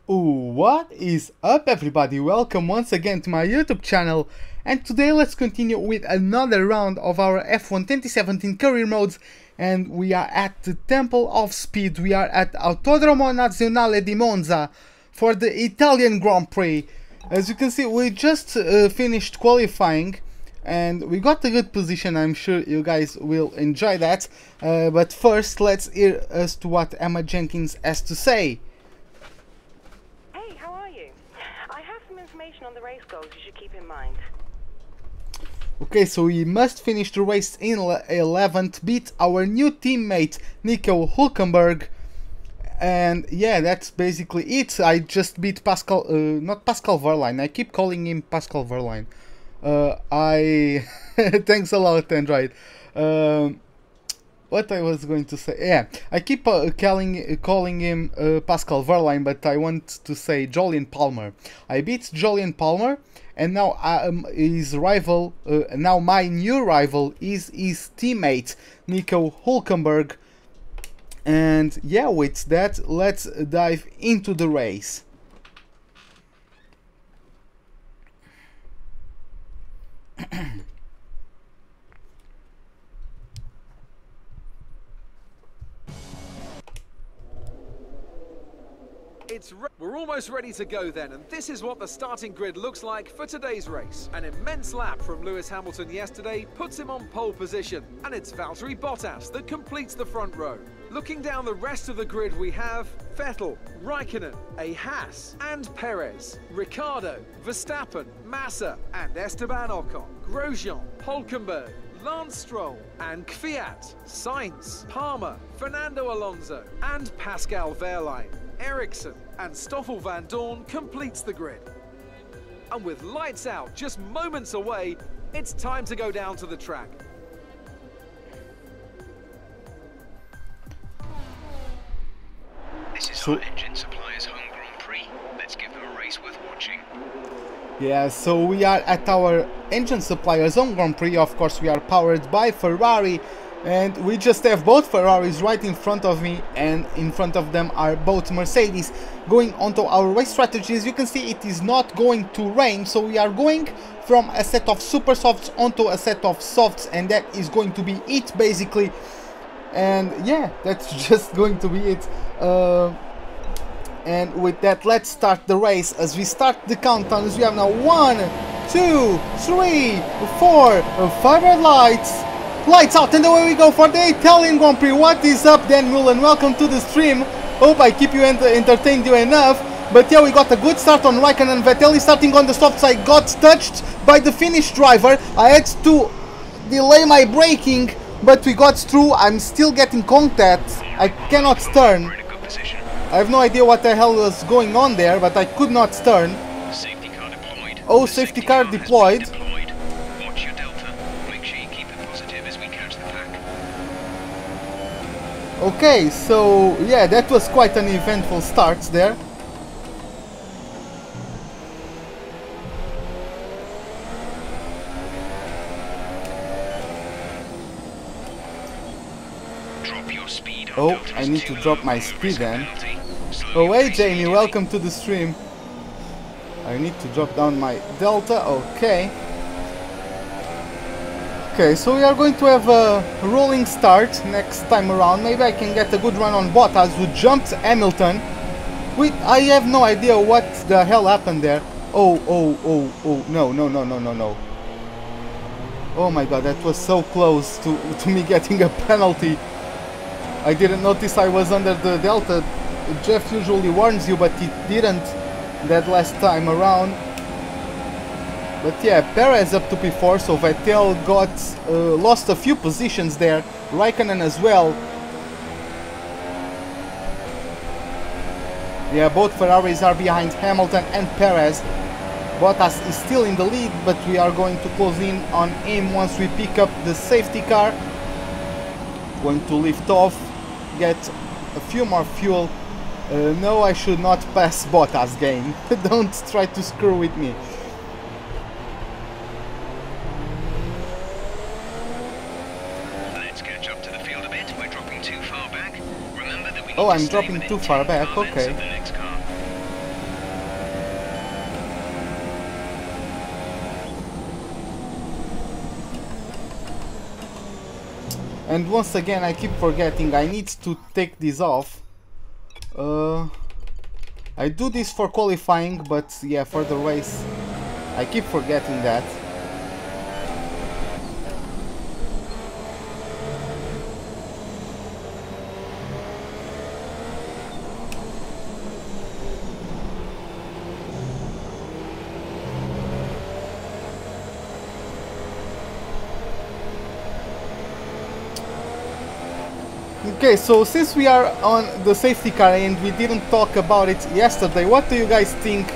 What is up, everybody? Welcome once again to my YouTube channel, and today let's continue with another round of our F1 2017 career modes, and we are at the Temple of Speed. We are at Autodromo Nazionale di Monza for the Italian Grand Prix. As you can see, we just finished qualifying and we got a good position. I'm sure you guys will enjoy that, but first let's hear as to what Emma Jenkins has to say. On the race goals you should keep in mind. Okay, so we must finish the race in 11th, beat our new teammate Nico Hülkenberg, and yeah, that's basically it. I just beat Pascal, not Pascal Wehrlein, I keep calling him Pascal Wehrlein. Thanks a lot, Android. What I was going to say, yeah, I keep calling him Pascal Wehrlein, but I want to say Jolyon Palmer. I beat Jolyon Palmer, and now his rival, now my new rival is his teammate Nico Hülkenberg. And yeah, with that, let's dive into the race. We're almost ready to go then, and this is what the starting grid looks like for today's race. An immense lap from Lewis Hamilton yesterday puts him on pole position, and it's Valtteri Bottas that completes the front row. Looking down the rest of the grid, we have Vettel, Raikkonen, a Haas, and Perez, Ricciardo, Verstappen, Massa, and Esteban Ocon, Grosjean, Hülkenberg, Lance Stroll, and Kvyat, Sainz, Palmer, Fernando Alonso, and Pascal Wehrlein. Ericsson and Stoffel Van Dorn completes the grid. And with lights out just moments away, it's time to go down to the track. This is our engine supplier's home Grand Prix. Let's give them a race worth watching. Yeah, so we are at our engine supplier's home Grand Prix. Of course, we are powered by Ferrari, and we just have both Ferraris right in front of me, and in front of them are both Mercedes. Going onto our race strategies, you can see it is not going to rain, so we are going from a set of super softs onto a set of softs, and that is going to be it basically. And yeah, that's just going to be it. And with that, let's start the race. As we start the countdown, as we have now 1, 2, 3, 4, 5 red lights. Lights out, and away we go for the Italian Grand Prix. What is up, Dan Mullen? Welcome to the stream. Hope I keep you entertained you enough. But yeah, we got a good start on Raikkonen and Vettel starting on the soft side. Got touched by the Finnish driver. I had to delay my braking, but we got through. I'm still getting contact. I cannot turn. I have no idea what the hell was going on there, but I could not turn. Safety car deployed. Oh, safety car deployed. Watch your delta. Make sure you keep it positive as we catch the pack. Okay, so yeah, that was quite an eventful start there. Drop your speed. Oh, I need to drop my speed then. Oh, hey Jamie, welcome to the stream. I need to drop down my delta, okay. Okay, so we are going to have a rolling start next time around. Maybe I can get a good run on Bottas, who jumped Hamilton. I have no idea what the hell happened there. Oh, no. Oh my god, that was so close to me getting a penalty. I didn't notice I was under the delta. Jeff usually warns you, but he didn't that last time around. But yeah, Perez up to P4, so Vettel got lost a few positions there. Raikkonen as well. Yeah, both Ferraris are behind Hamilton and Perez. Bottas is still in the lead, but we are going to close in on him once we pick up the safety car. Going to lift off, get a few more fuel. No, I should not pass Bottas, game. Don't try to screw with me. Let's catch up to the field a bit. We're dropping too far back. Remember that we Oh, I'm dropping too far back, okay. And once again, I keep forgetting, I need to take this off. I do this for qualifying, but yeah, for the race, I keep forgetting that. Okay, so since we are on the safety car and we didn't talk about it yesterday, what do you guys think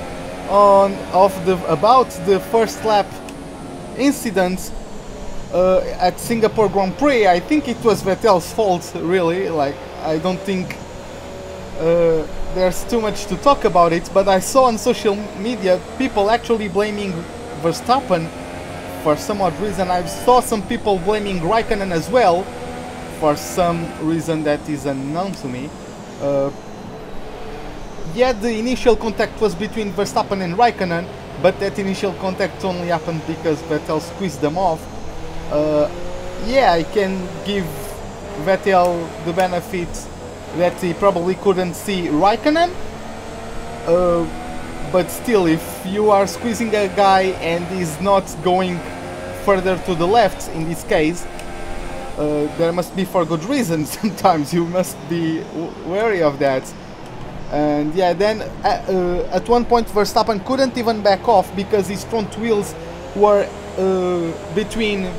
about the first lap incident at Singapore Grand Prix? I think it was Vettel's fault, really. Like, I don't think there's too much to talk about it, but I saw on social media people actually blaming Verstappen for some odd reason. I saw some people blaming Raikkonen as well, for some reason that is unknown to me. Yeah, the initial contact was between Verstappen and Raikkonen, but that initial contact only happened because Vettel squeezed them off. Yeah, I can give Vettel the benefit that he probably couldn't see Raikkonen, but still, if you are squeezing a guy and he's not going further to the left, in this case, there must be for good reason. Sometimes you must be wary of that. And yeah, then at one point Verstappen couldn't even back off because his front wheels were between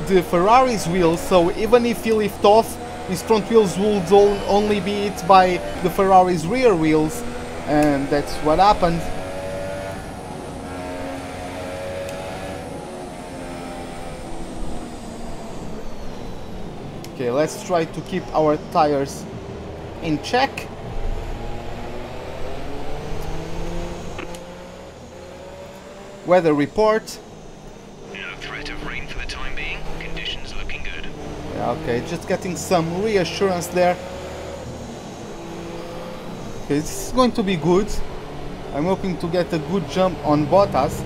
the Ferrari's wheels, so even if he lift off, his front wheels would only be hit by the Ferrari's rear wheels, and that's what happened. Okay, let's try to keep our tires in check. Weather report. No threat of rain for the time being. Conditions looking good. Yeah, okay, just getting some reassurance there. Okay, this is going to be good. I'm hoping to get a good jump on Bottas.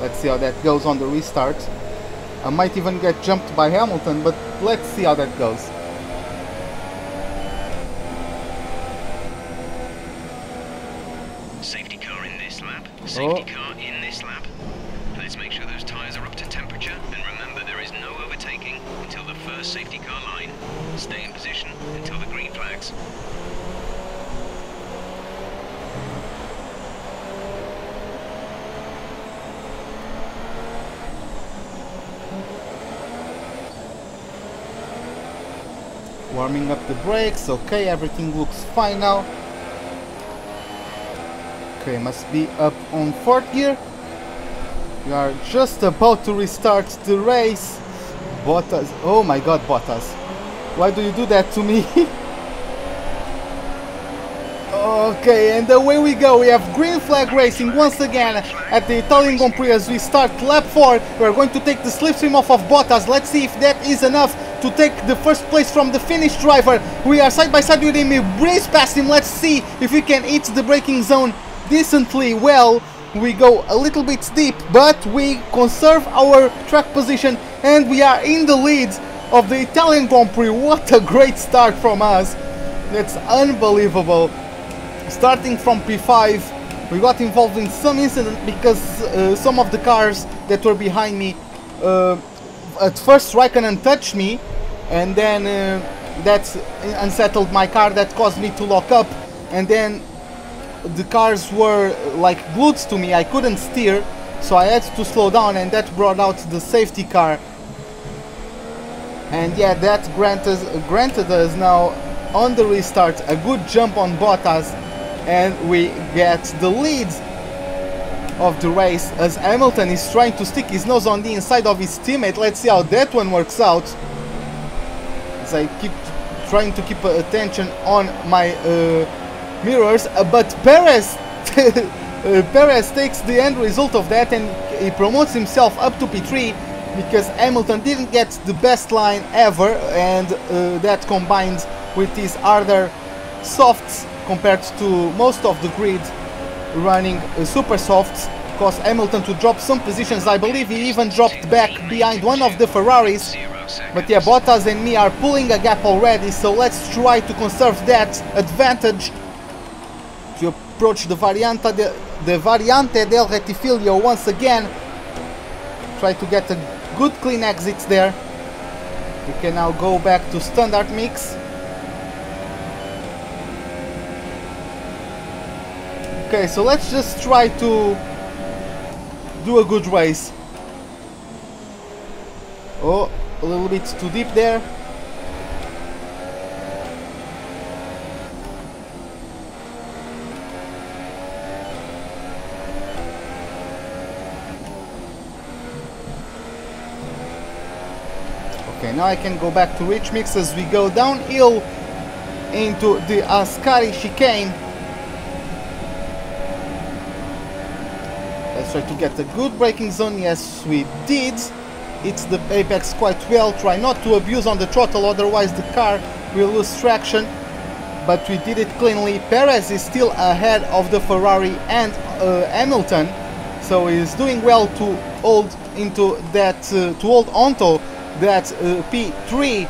Let's see how that goes on the restart. I might even get jumped by Hamilton, but let's see how that goes. Safety car in this lap. Safety car in this lap. Let's make sure those tyres are up to temperature, and remember there is no overtaking until the first safety car line. Stay in position until the green flags. Warming up the brakes. Okay, everything looks fine now. Okay, must be up on 4th gear. We are just about to restart the race. Bottas, oh my god, Bottas, why do you do that to me? Okay, and away we go. We have green flag racing once again at the Italian Grand Prix as we start lap 4. We're going to take the slipstream off of Bottas. Let's see if that is enough to take the first place from the Finnish driver. We are side by side with him. We breeze past him. Let's see if we can hit the braking zone decently well. We go a little bit steep, but we conserve our track position and we are in the lead of the Italian Grand Prix. What a great start from us. That's unbelievable. Starting from P5, we got involved in some incident because some of the cars that were behind me, at first Raikkonen touched me, and then that unsettled my car, that caused me to lock up, and then the cars were like glued to me. I couldn't steer, so I had to slow down, and that brought out the safety car. And yeah, that granted us now on the restart a good jump on Bottas, and we get the lead of the race as Hamilton is trying to stick his nose on the inside of his teammate. Let's see how that one works out, as I keep trying to keep attention on my mirrors, but Perez Perez takes the end result of that and he promotes himself up to P3 because Hamilton didn't get the best line ever, and that combined with his harder softs compared to most of the grid running super softs, caused Hamilton to drop some positions. I believe he even dropped back behind one of the Ferraris. But yeah, Bottas and me are pulling a gap already, so let's try to conserve that advantage to approach the Variante del Rettifilo once again. Try to get a good clean exit there. We can now go back to standard mix. Okay, so let's just try to do a good race. Oh, a little bit too deep there. Okay, now I can go back to rich mix as we go downhill into the Ascari chicane. Let's try to get a good braking zone. Yes, we did. It's the apex quite well. Try not to abuse on the throttle, otherwise the car will lose traction. But we did it cleanly. Perez is still ahead of the Ferrari and Hamilton, so he's doing well to hold into that, to hold onto that P3.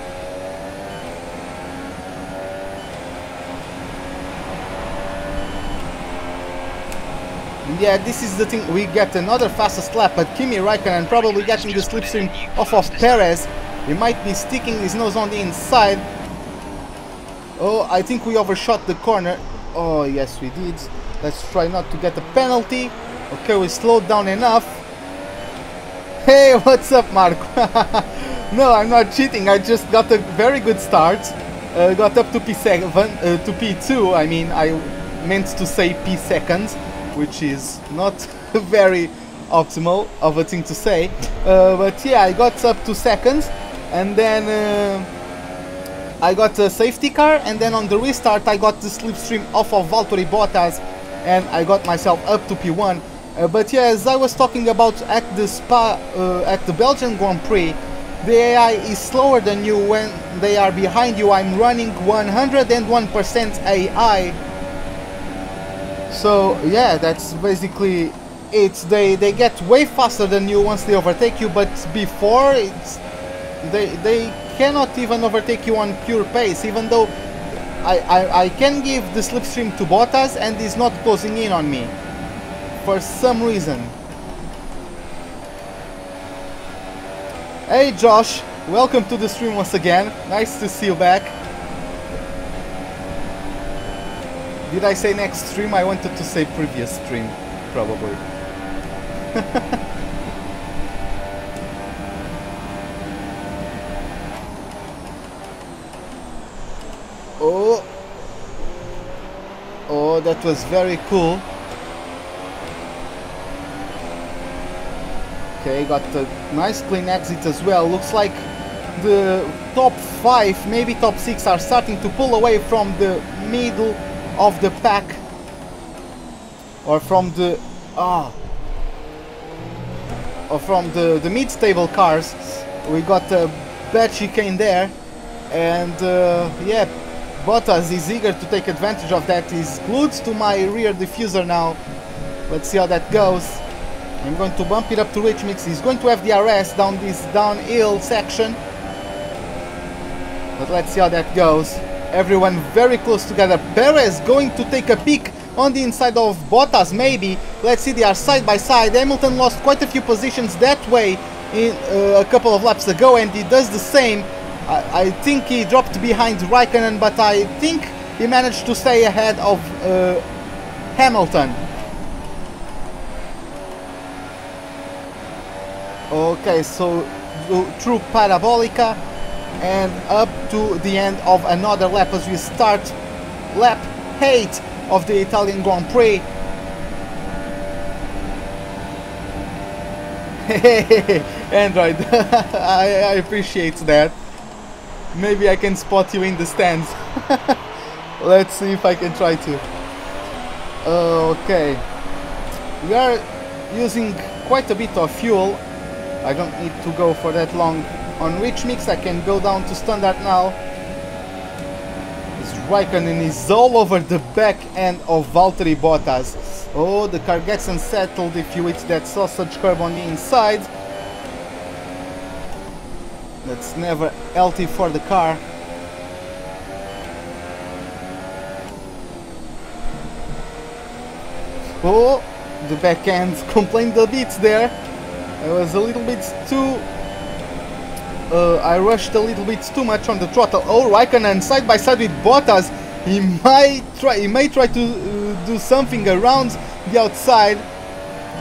Yeah, this is the thing, we get another fastest lap, but Kimi Raikkonen probably getting the slipstream off of Perez. He might be sticking his nose on the inside. Oh, I think we overshot the corner. Oh, yes, we did. Let's try not to get a penalty. Okay, we slowed down enough. Hey, what's up, Marco? No, I'm not cheating, I just got a very good start. Got up to P7, to P2, I mean, I meant to say P seconds, which is not very optimal of a thing to say, but yeah, I got up to seconds, and then I got a safety car, and then on the restart I got the slipstream off of Valtteri Bottas, and I got myself up to P1. But yeah, as I was talking about at the at the Belgian Grand Prix, the AI is slower than you when they are behind you. I'm running 101% AI. So yeah, that's basically it. They get way faster than you once they overtake you, but before they cannot even overtake you on pure pace, even though I can give the slipstream to Bottas and he's not closing in on me for some reason. Hey Josh, welcome to the stream once again. Nice to see you back. Did I say next stream? I wanted to say previous stream, probably. Oh. Oh, that was very cool. Okay, got a nice clean exit as well. Looks like the top 5, maybe top 6 are starting to pull away from the middle of the pack, or from the the mid-stable cars. We got a bad chicane there, and yeah, Bottas is eager to take advantage of that. He's glued to my rear diffuser now. Let's see how that goes. I'm going to bump it up to rich mix. He's going to have the RS down this downhill section, but let's see how that goes. Everyone very close together. Perez going to take a peek on the inside of Bottas, maybe. Let's see, they are side by side. Hamilton lost quite a few positions that way in a couple of laps ago, and he does the same. I think he dropped behind Raikkonen, but I think he managed to stay ahead of Hamilton. Okay, so through Parabolica and up to the end of another lap as we start lap 8 of the Italian Grand Prix. Hey, Android, I appreciate that. Maybe I can spot you in the stands. Let's see if I can try to. Okay, we are using quite a bit of fuel. I don't need to go for that long on rich mix. I can go down to standard now. This Raikkonen is all over the back end of Valtteri Bottas. Oh, the car gets unsettled if you hit that sausage curb on the inside. That's never healthy for the car. Oh, the back end complained a bit there. I was a little bit too... I rushed a little bit too much on the throttle. Oh, Raikkonen side by side with Bottas. He may try to do something around the outside.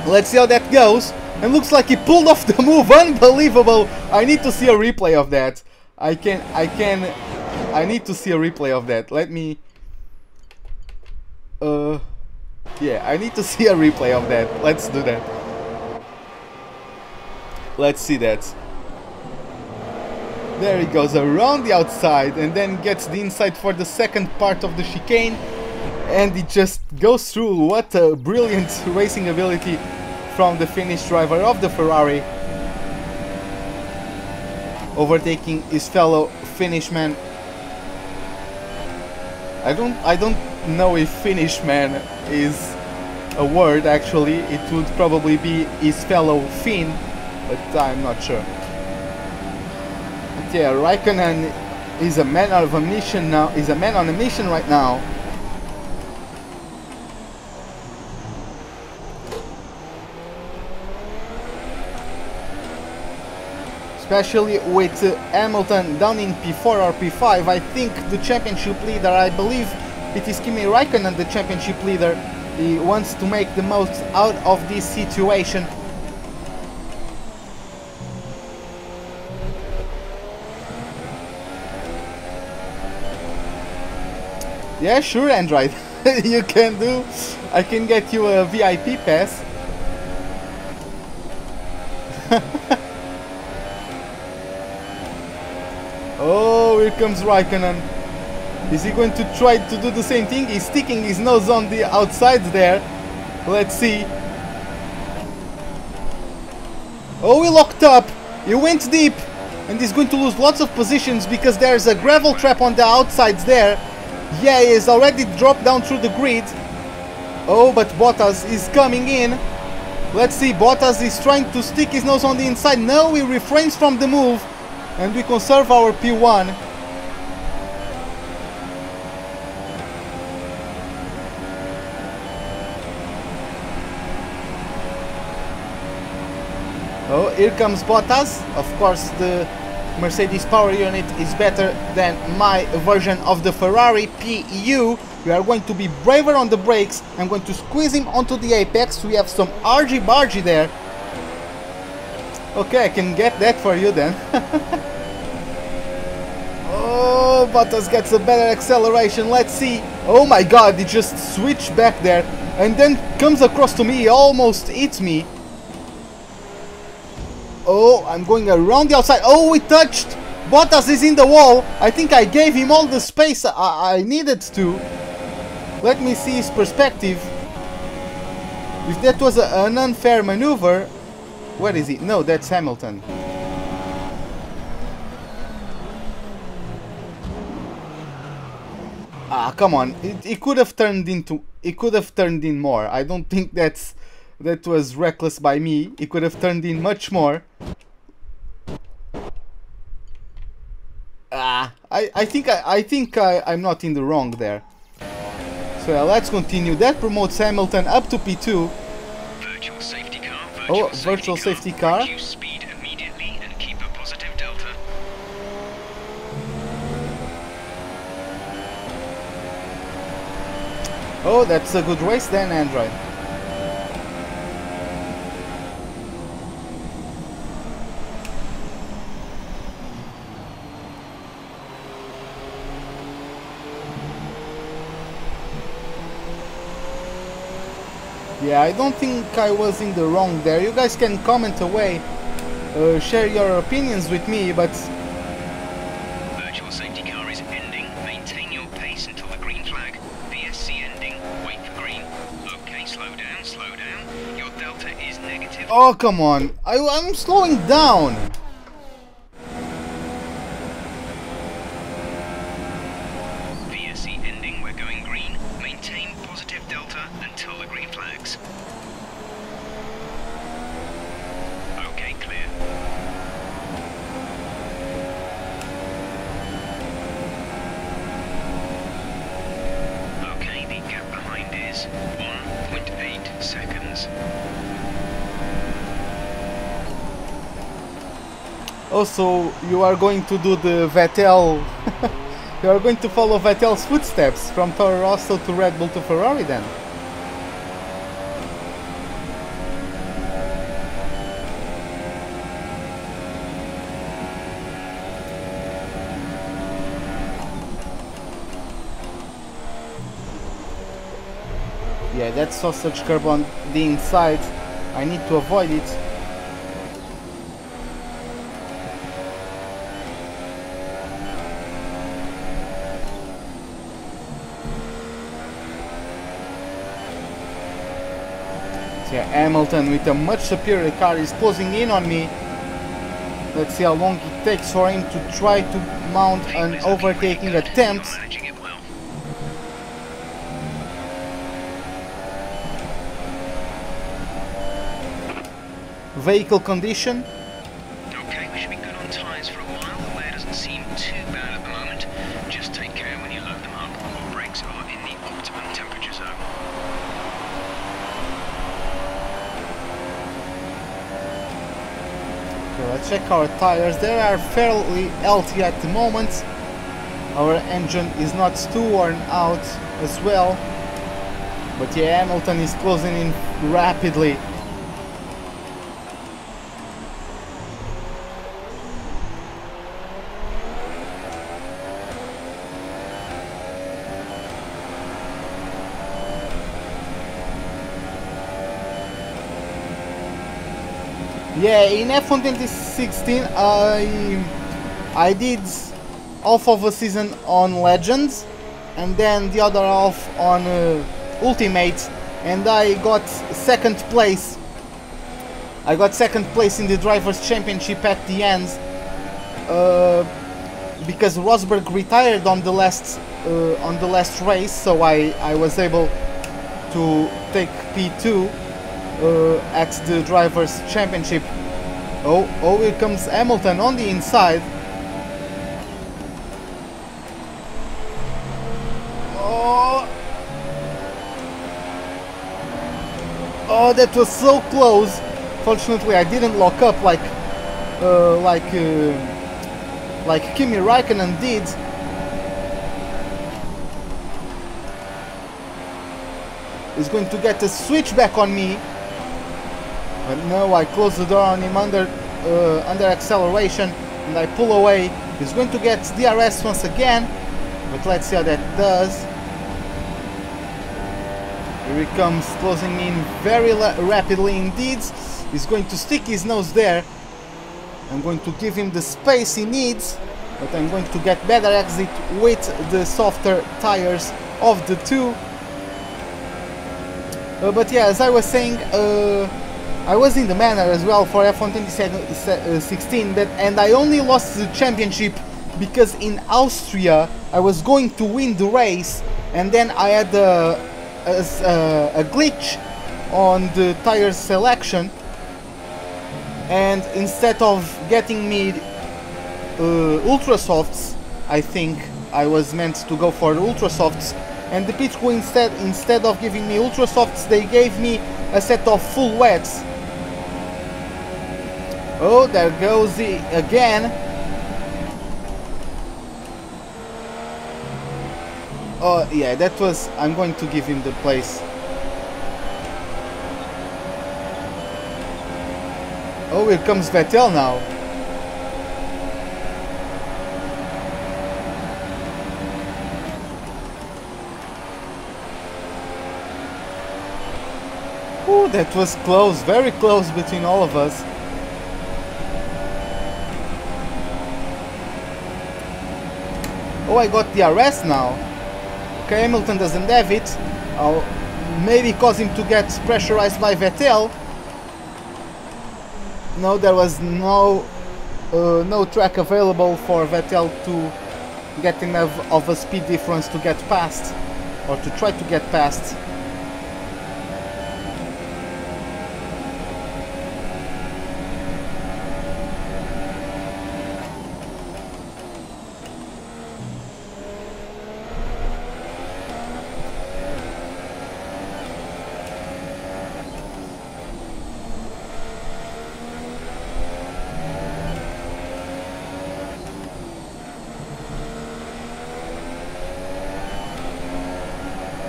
Let's see how that goes. And looks like he pulled off the move. Unbelievable. I need to see a replay of that. I need to see a replay of that. Let me... yeah, I need to see a replay of that. Let's do that. Let's see that. There he goes around the outside and then gets the inside for the second part of the chicane. And he just goes through. What a brilliant racing ability from the Finnish driver of the Ferrari. Overtaking his fellow Finnish man. I don't know if Finnish man is a word actually. It would probably be his fellow Finn, but I'm not sure. But yeah, Raikkonen is a man on a mission now. Is a man on a mission right now. Especially with Hamilton down in P4 or P5, I think the championship leader, I believe it is Kimi Raikkonen, the championship leader, he wants to make the most out of this situation. Yeah, sure, Android. You can do. I can get you a VIP pass. Oh, here comes Raikkonen. Is he going to try to do the same thing? He's sticking his nose on the outside there. Let's see. Oh, he locked up. He went deep. And he's going to lose lots of positions because there's a gravel trap on the outsides there. Yeah, he has already dropped down through the grid. Oh, but Bottas is coming in. Let's see, Bottas is trying to stick his nose on the inside. No, he refrains from the move. And we conserve our P1. Oh, here comes Bottas. Of course, the Mercedes power unit is better than my version of the Ferrari PU. We are going to be braver on the brakes. I'm going to squeeze him onto the apex. We have some argy-bargy there. Okay, I can get that for you then. Oh, Bottas gets a better acceleration. Let's see. Oh my god, he just switched back there and then comes across to me. He almost hits me. Oh, I'm going around the outside. Oh, we touched. Bottas is in the wall. I think I gave him all the space I needed to. Let me see his perspective. If that was an unfair maneuver... Where is he? No, that's Hamilton. Ah, come on. It could have turned into... It could have turned in more. I don't think that was reckless by me. It could have turned in much more. Ah, I think I'm not in the wrong there. So yeah, let's continue. That promotes Hamilton up to P2. Virtual safety car. Virtual safety car. Reduce speed immediately and keep a positive delta. Oh, that's a good race then, Android. Yeah, I don't think I was in the wrong there. You guys can comment away, share your opinions with me, but... Virtual safety car is ending. Maintain your pace until the green flag. VSC ending. Wait for green. Okay, slow down, slow down. Your delta is negative. Oh, come on. I'm slowing down. VSC ending. We're going green. Maintain positive delta until the green flags. Also, you are going to do the Vettel. You are going to follow Vettel's footsteps from Toro Rosso to Red Bull to Ferrari then. Yeah, that sausage curb on the inside. I need to avoid it. Yeah, Hamilton with a much superior car is closing in on me. Let's see how long it takes for him to try to mount an overtaking attempt. Vehicle condition. Okay, we should be good on tyres for a while. The wear doesn't seem too bad at the moment. Just take care when you load them up. Our brakes are in the optimum temperature zone. Okay, let's check our tires. They are fairly healthy at the moment. Our engine is not too worn out as well. But yeah, Hamilton is closing in rapidly. Yeah, in F1 2016 I did half of a season on Legends and then the other half on Ultimate, and I got second place. I got second place in the Drivers' Championship at the end because Rosberg retired on the last race, so I was able to take P2 at the Drivers' Championship. Oh, here comes Hamilton on the inside. Oh, that was so close. Fortunately, I didn't lock up like Kimi Räikkönen did. He's going to get a switchback on me. But no, I close the door on him under acceleration and I pull away. He's going to get DRS once again, but let's see how that does. Here he comes, closing in very rapidly indeed. He's going to stick his nose there. I'm going to give him the space he needs, but I'm going to get better exit with the softer tires of the two. But yeah, as I was saying, I was in the Manor as well for F1 2016, and I only lost the championship because in Austria I was going to win the race, and then I had a glitch on the tire selection, and instead of getting me ultra softs, I think I was meant to go for ultra softs, and the pit crew instead of giving me ultra softs, they gave me a set of full wets. Oh, there goes he again. Oh yeah, that was, I'm going to give him the place. Oh, here comes Vettel now. Ooh, that was close, very close between all of us. Oh, I got the DRS now. Okay, Hamilton doesn't have it. I'll maybe cause him to get pressurized by Vettel. No, there was no track available for Vettel to get enough of a speed difference to get past, or to try to get past.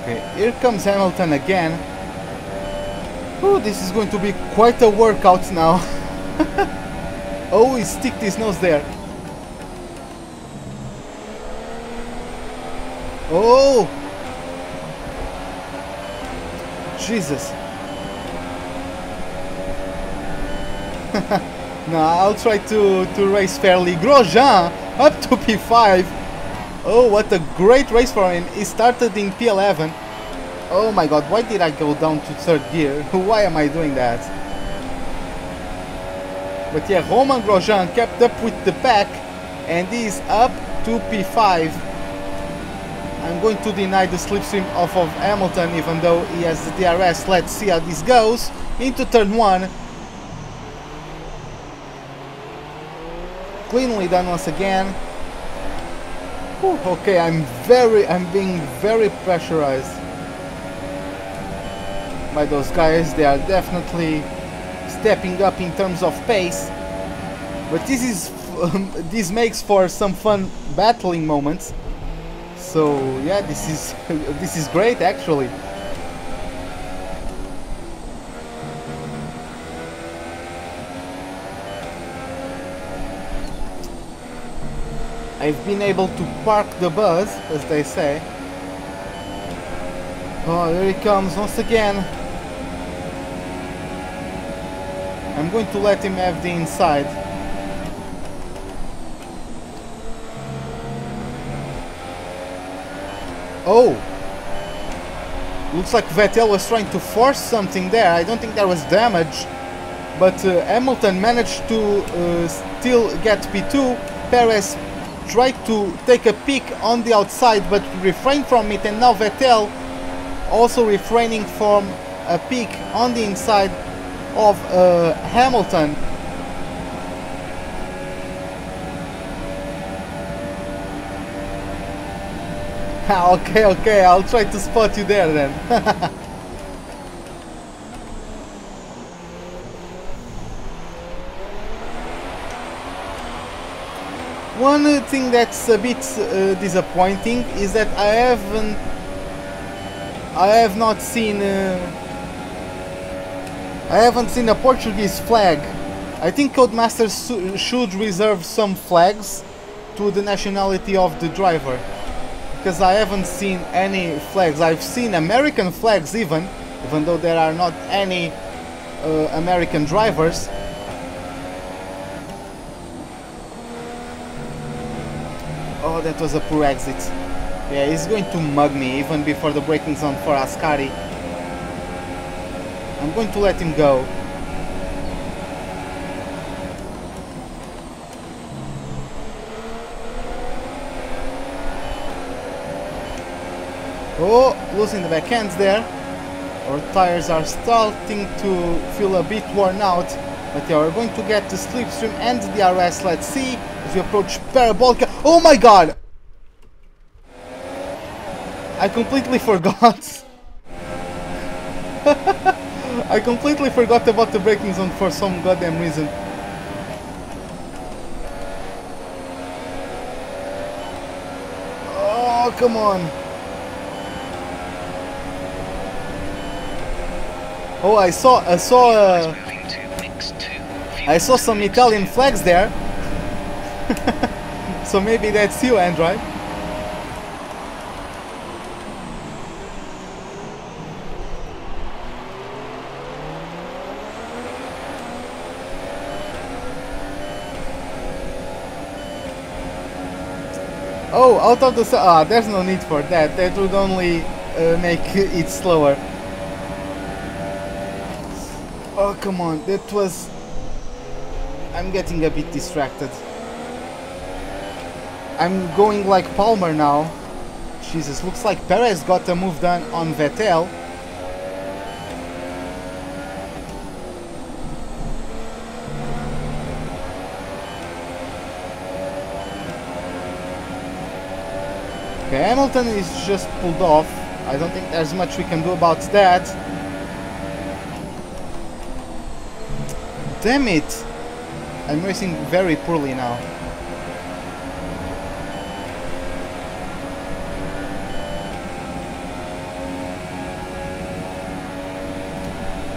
Okay, here comes Hamilton again. Oh, this is going to be quite a workout now. Oh, he sticked his nose there. Oh! Jesus. No, I'll try to race fairly. Grosjean up to P5. Oh, what a great race for him. He started in P11. Oh my god, why did I go down to third gear? Why am I doing that? But yeah, Romain Grosjean kept up with the pack and he's up to P5. I'm going to deny the slipstream off of Hamilton even though he has the DRS. Let's see how this goes. Into turn 1. Cleanly done once again. Whew, okay, I'm being very pressurized by those guys. They are definitely stepping up in terms of pace, but this makes for some fun battling moments. So yeah, this is great actually. I've been able to park the bus, as they say. Oh, here he comes once again. I'm going to let him have the inside. Oh! Looks like Vettel was trying to force something there. I don't think there was damage. But Hamilton managed to still get P2. Perez tried to take a peek on the outside but refrained from it, and now Vettel also refraining from a peek on the inside of Hamilton. Okay, I'll try to spot you there then. One thing that's a bit disappointing is that I haven't seen a Portuguese flag. I think Codemasters should reserve some flags to the nationality of the driver, because I haven't seen any flags. I've seen American flags even though there are not any American drivers. Oh, that was a poor exit. Yeah, he's going to mug me even before the braking zone for Ascari. I'm going to let him go. Oh, losing the backends there. Our tires are starting to feel a bit worn out. But yeah, we're going to get the slipstream and the DRS. Let's see as we approach Parabolica. Oh my god! I completely forgot. I completely forgot about the braking zone for some goddamn reason. Oh, come on. Oh, I saw some Italian flags there. So maybe that's you, Android. Oh, out of the... there's no need for that. That would only make it slower. Oh, come on. That was... I'm getting a bit distracted. I'm going like Palmer now. Jesus, looks like Perez got a move done on Vettel. Okay, Hamilton is just pulled off. I don't think there's much we can do about that. Damn it! I'm racing very poorly now.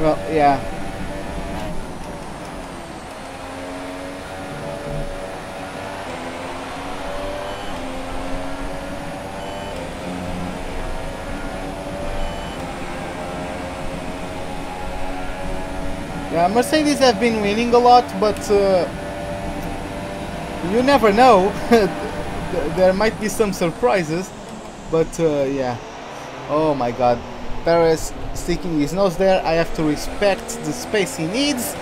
Well, yeah. Yeah, Mercedes have been winning a lot, but you never know. There might be some surprises, but yeah. Oh my god. Perez sticking his nose there. I have to respect the space he needs.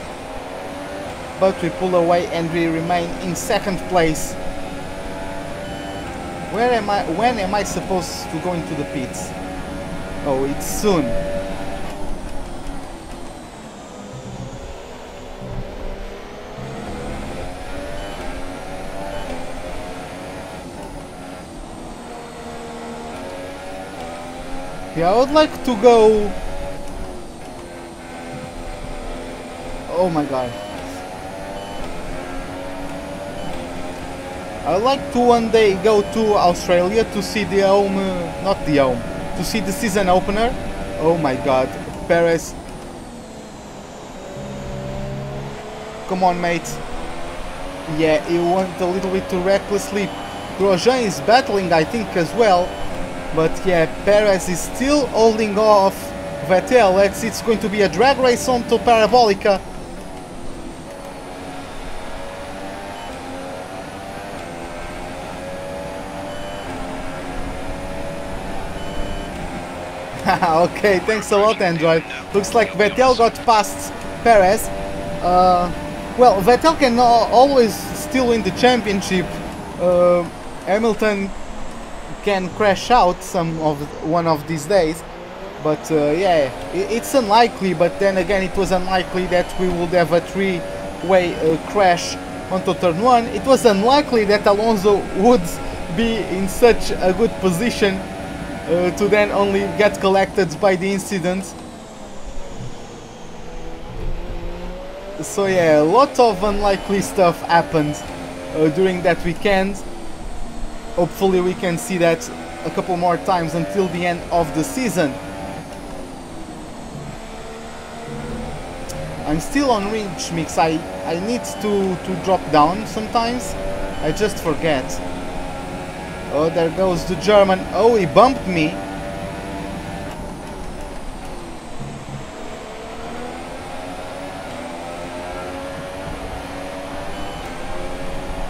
But we pull away and we remain in second place. Where am I? When am I supposed to go into the pits? Oh, it's soon. Yeah, I would like to go... Oh my god. I would like to one day go to Australia to see the home... not the home. To see the season opener. Oh my god. Perez. Come on, mate. Yeah, he went a little bit too recklessly. Grosjean is battling, I think, as well. But yeah, Perez is still holding off Vettel. It's going to be a drag race onto Parabolica. Okay, thanks a lot, Android. Looks like Vettel got past Perez. Well, Vettel can always still win the championship. Hamilton can crash out one of these days, but yeah, it's unlikely. But then again, it was unlikely that we would have a three-way crash onto turn 1. It was unlikely that Alonso would be in such a good position to then only get collected by the incident. So yeah, a lot of unlikely stuff happened during that weekend. Hopefully we can see that a couple more times until the end of the season. I'm still on reach mix. I need to drop down sometimes. I just forget. Oh, there goes the German. Oh, he bumped me.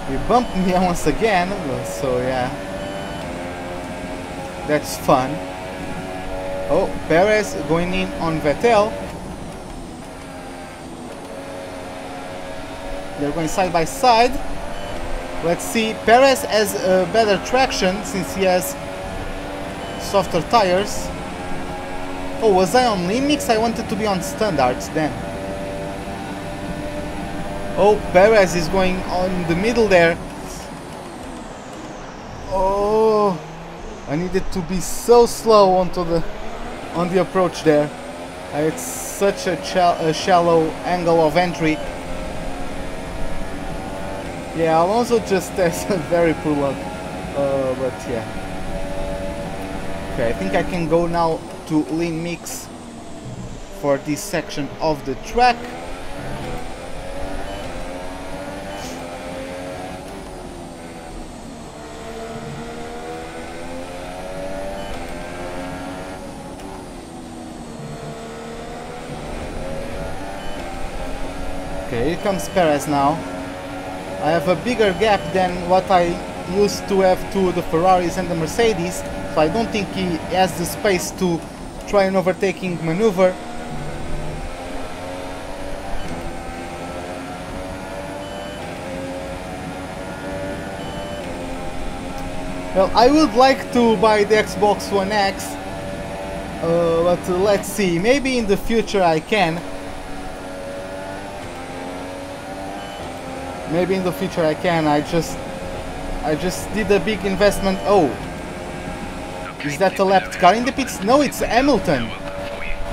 He bumped me once again, so yeah. That's fun. Oh, Perez going in on Vettel. They're going side by side. Let's see. Perez has better traction since he has softer tires. Oh, was I on lean mix? I wanted to be on standards then. Oh, Perez is going on the middle there. Oh, I needed to be so slow on the approach there. It's such a shallow angle of entry. Yeah, Alonso just has very poor luck. But yeah. Okay, I think I can go now to lean mix for this section of the track. Okay, here comes Perez now. I have a bigger gap than what I used to have to the Ferraris and the Mercedes, so I don't think he has the space to try an overtaking maneuver. Well, I would like to buy the Xbox One X, but let's see, maybe in the future I can. Maybe in the future I can. I just did a big investment. Oh, is that a lapped car in the pits? No, it's Hamilton.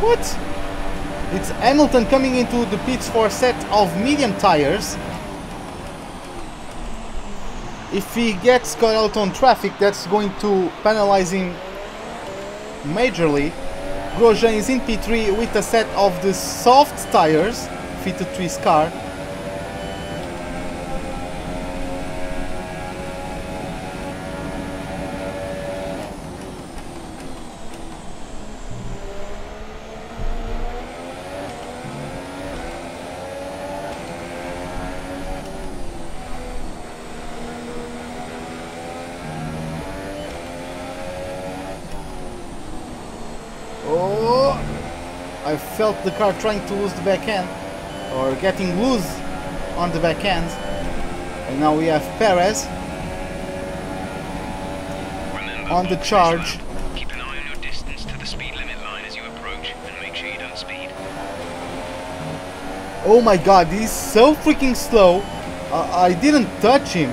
What? It's Hamilton coming into the pits for a set of medium tires. If he gets caught out on traffic, that's going to penalize him majorly. Grosjean is in P3 with a set of the soft tires fitted to his car. Oh, I felt the car trying to lose the back end, or getting loose on the back end. And now we have Perez on the charge. Keep an eye on your distance to the speed limit line as you approach, and make sure you don't speed. Oh my god, he's so freaking slow. I didn't touch him.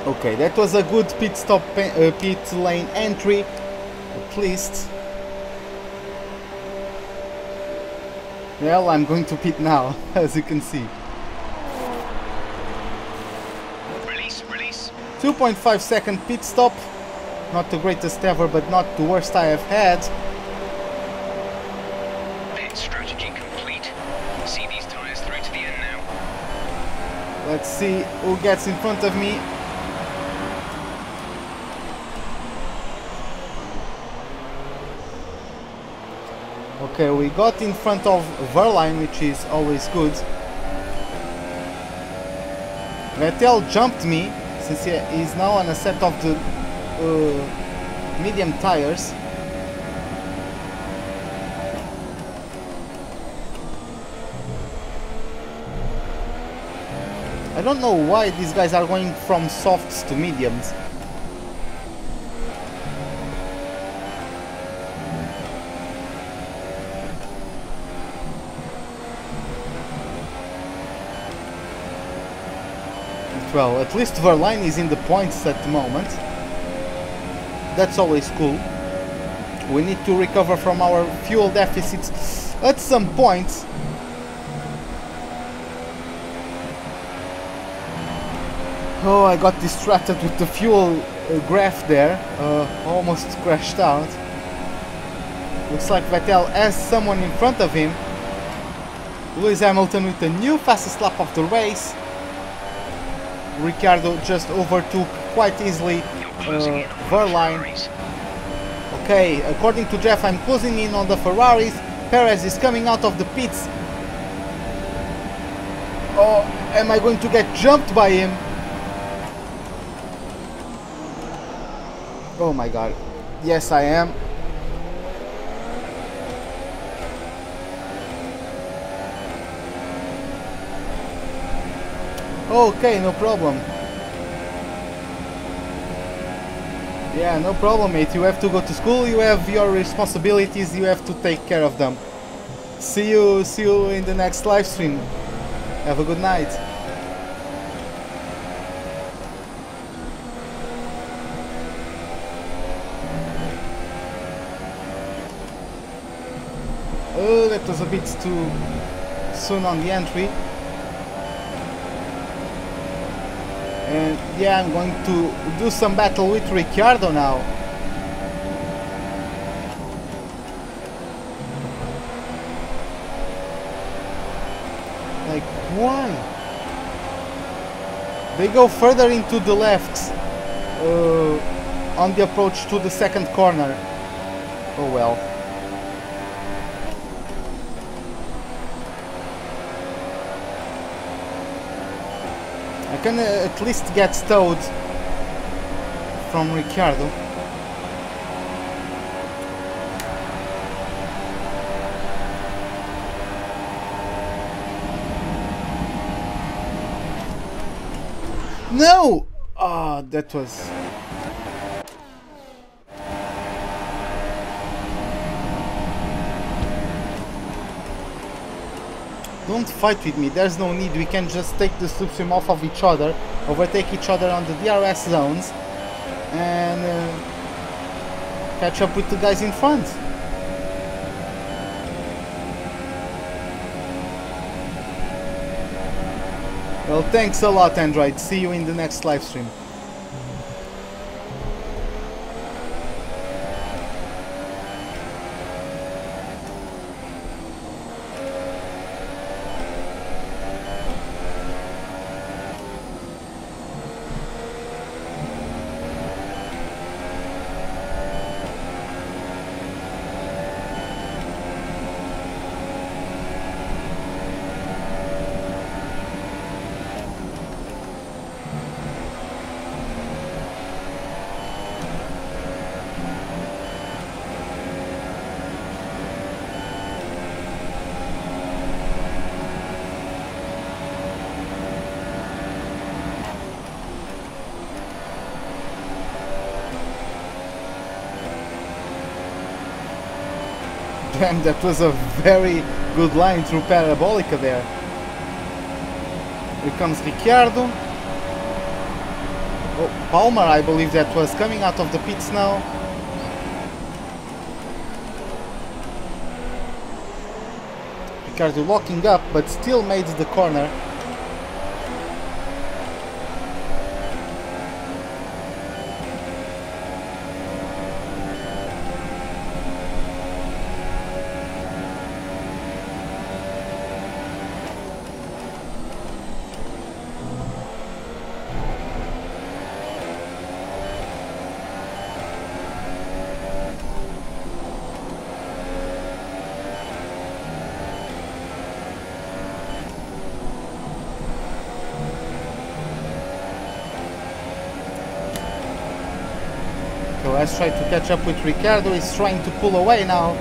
Okay, that was a good pit stop, pit lane entry, at least. Well, I'm going to pit now, as you can see. Release. 2.5 second pit stop. Not the greatest ever, but not the worst I have had. Pit strategy complete. See these tires through to the end now. Let's see who gets in front of me. Okay, we got in front of Verline, which is always good. Vettel jumped me, since he is now on a set of the medium tires. I don't know why these guys are going from softs to mediums. Well, at least Verline is in the points at the moment. That's always cool. We need to recover from our fuel deficits at some point. Oh, I got distracted with the fuel graph there. Almost crashed out. Looks like Vettel has someone in front of him. Lewis Hamilton with the new fastest lap of the race. Ricciardo just overtook quite easily Verline. Okay, according to Jeff, I'm closing in on the Ferraris. Perez is coming out of the pits. Oh, am I going to get jumped by him? Oh my god. Yes, I am. Okay, no problem. Yeah, no problem, mate. You have to go to school, you have your responsibilities, you have to take care of them. See you in the next live stream. Have a good night. Oh, that was a bit too soon on the entry. And yeah, I'm going to do some battle with Ricciardo now. Like, why? They go further into the left on the approach to the second corner. Oh well. I can at least get stowed from Ricciardo. No! Ah, that was... Don't fight with me, there's no need, we can just take the slipstream off of each other, overtake each other on the DRS zones, and catch up with the guys in front. Well, thanks a lot, Android. See you in the next live stream. Damn, that was a very good line through Parabolica there. Here comes Ricciardo. Oh, Palmer, I believe that was coming out of the pits now. Ricciardo locking up, but still made the corner. Let's try to catch up with Ricciardo. He's trying to pull away now.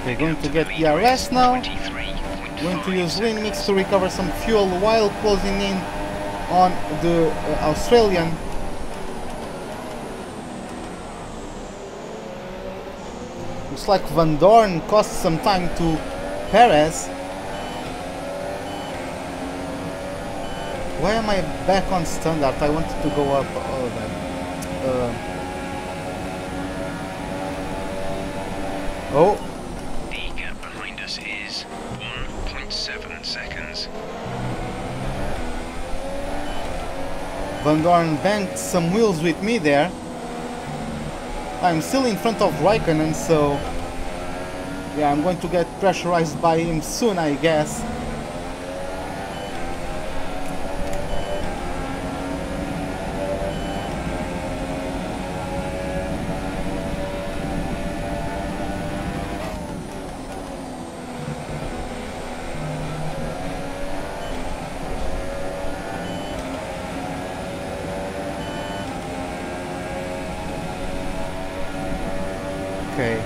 We're going to get the RS now. Going to use Lean Mix to recover some fuel while closing in on the Australian. Looks like Van Dorn cost some time to Perez. Why am I back on standard? I wanted to go up all of that. Oh. Van Dorn banked some wheels with me there. I'm still in front of Raikkonen, so yeah, I'm going to get pressurized by him soon, I guess. Okay,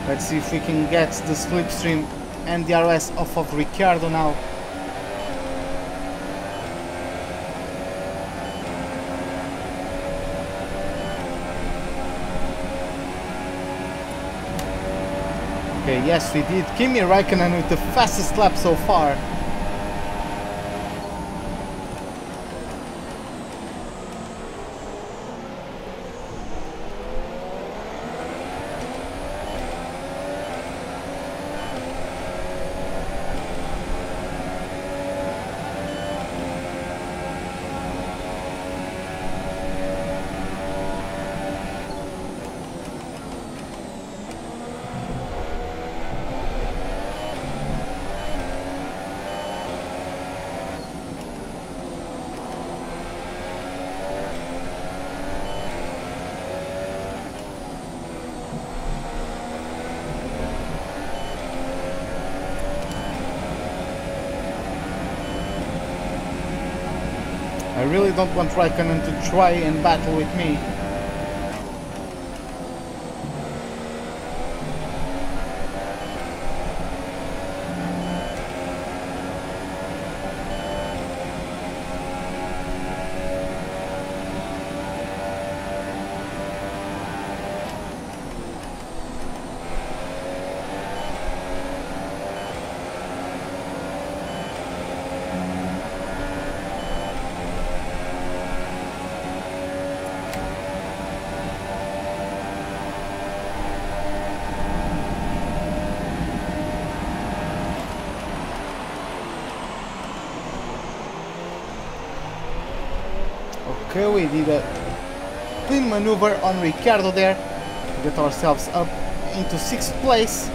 let's see if we can get the slipstream and the RS off of Ricciardo now. Okay, yes we did. Kimi Raikkonen with the fastest lap so far. really don't want Raikkonen to try and battle with me. Okay, we did a clean maneuver on Ricciardo there to get ourselves up into 6th place.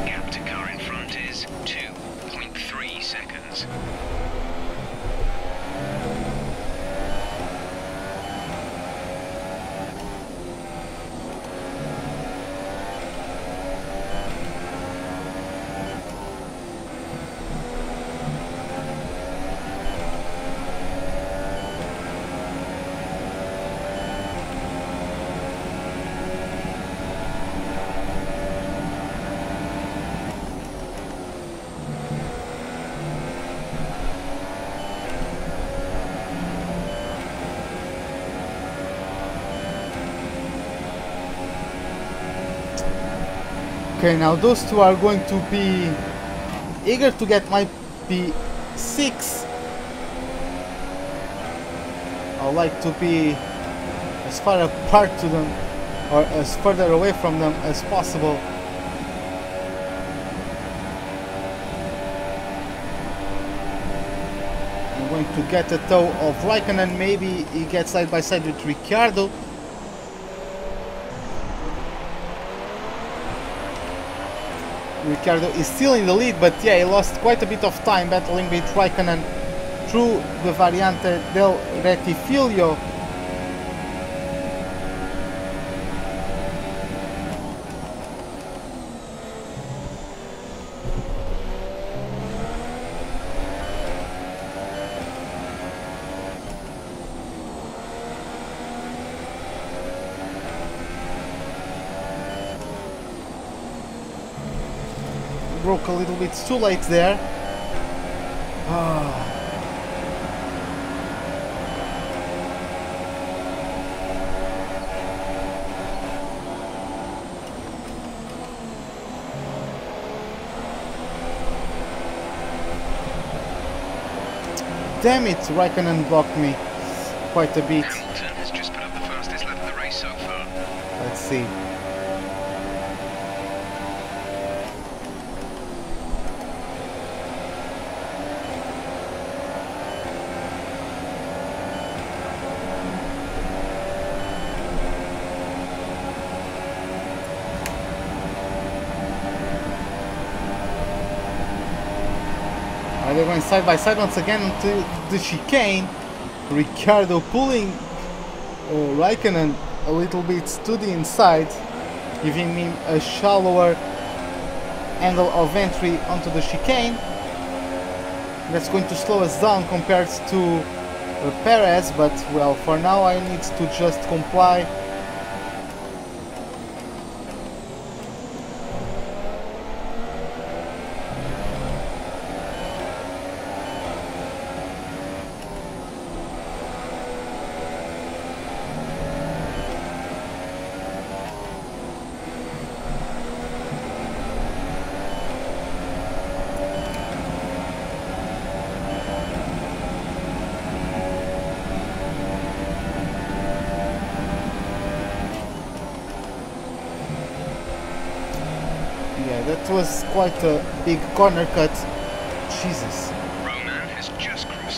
Gap to car in front is 2.3 seconds. Okay, now those two are going to be eager to get my P6. I like to be as far apart to them, or as further away from them as possible. I'm going to get a tow of Raikkonen. Maybe he gets side by side with Ricciardo. Ricciardo is still in the lead, but yeah, he lost quite a bit of time battling with Raikkonen through the Variante del Rettifilo. Broke a little bit too late there. Damn it, Raikkonen blocked me quite a bit. Hamilton has just put up the fastest lap of the race so far. Let's see. They're going side by side once again to the chicane. Ricciardo pulling Raikkonen a little bit to the inside, giving him a shallower angle of entry onto the chicane. That's going to slow us down compared to Perez, but well, for now I need to just comply. Yeah, that was quite a big corner cut. Jesus.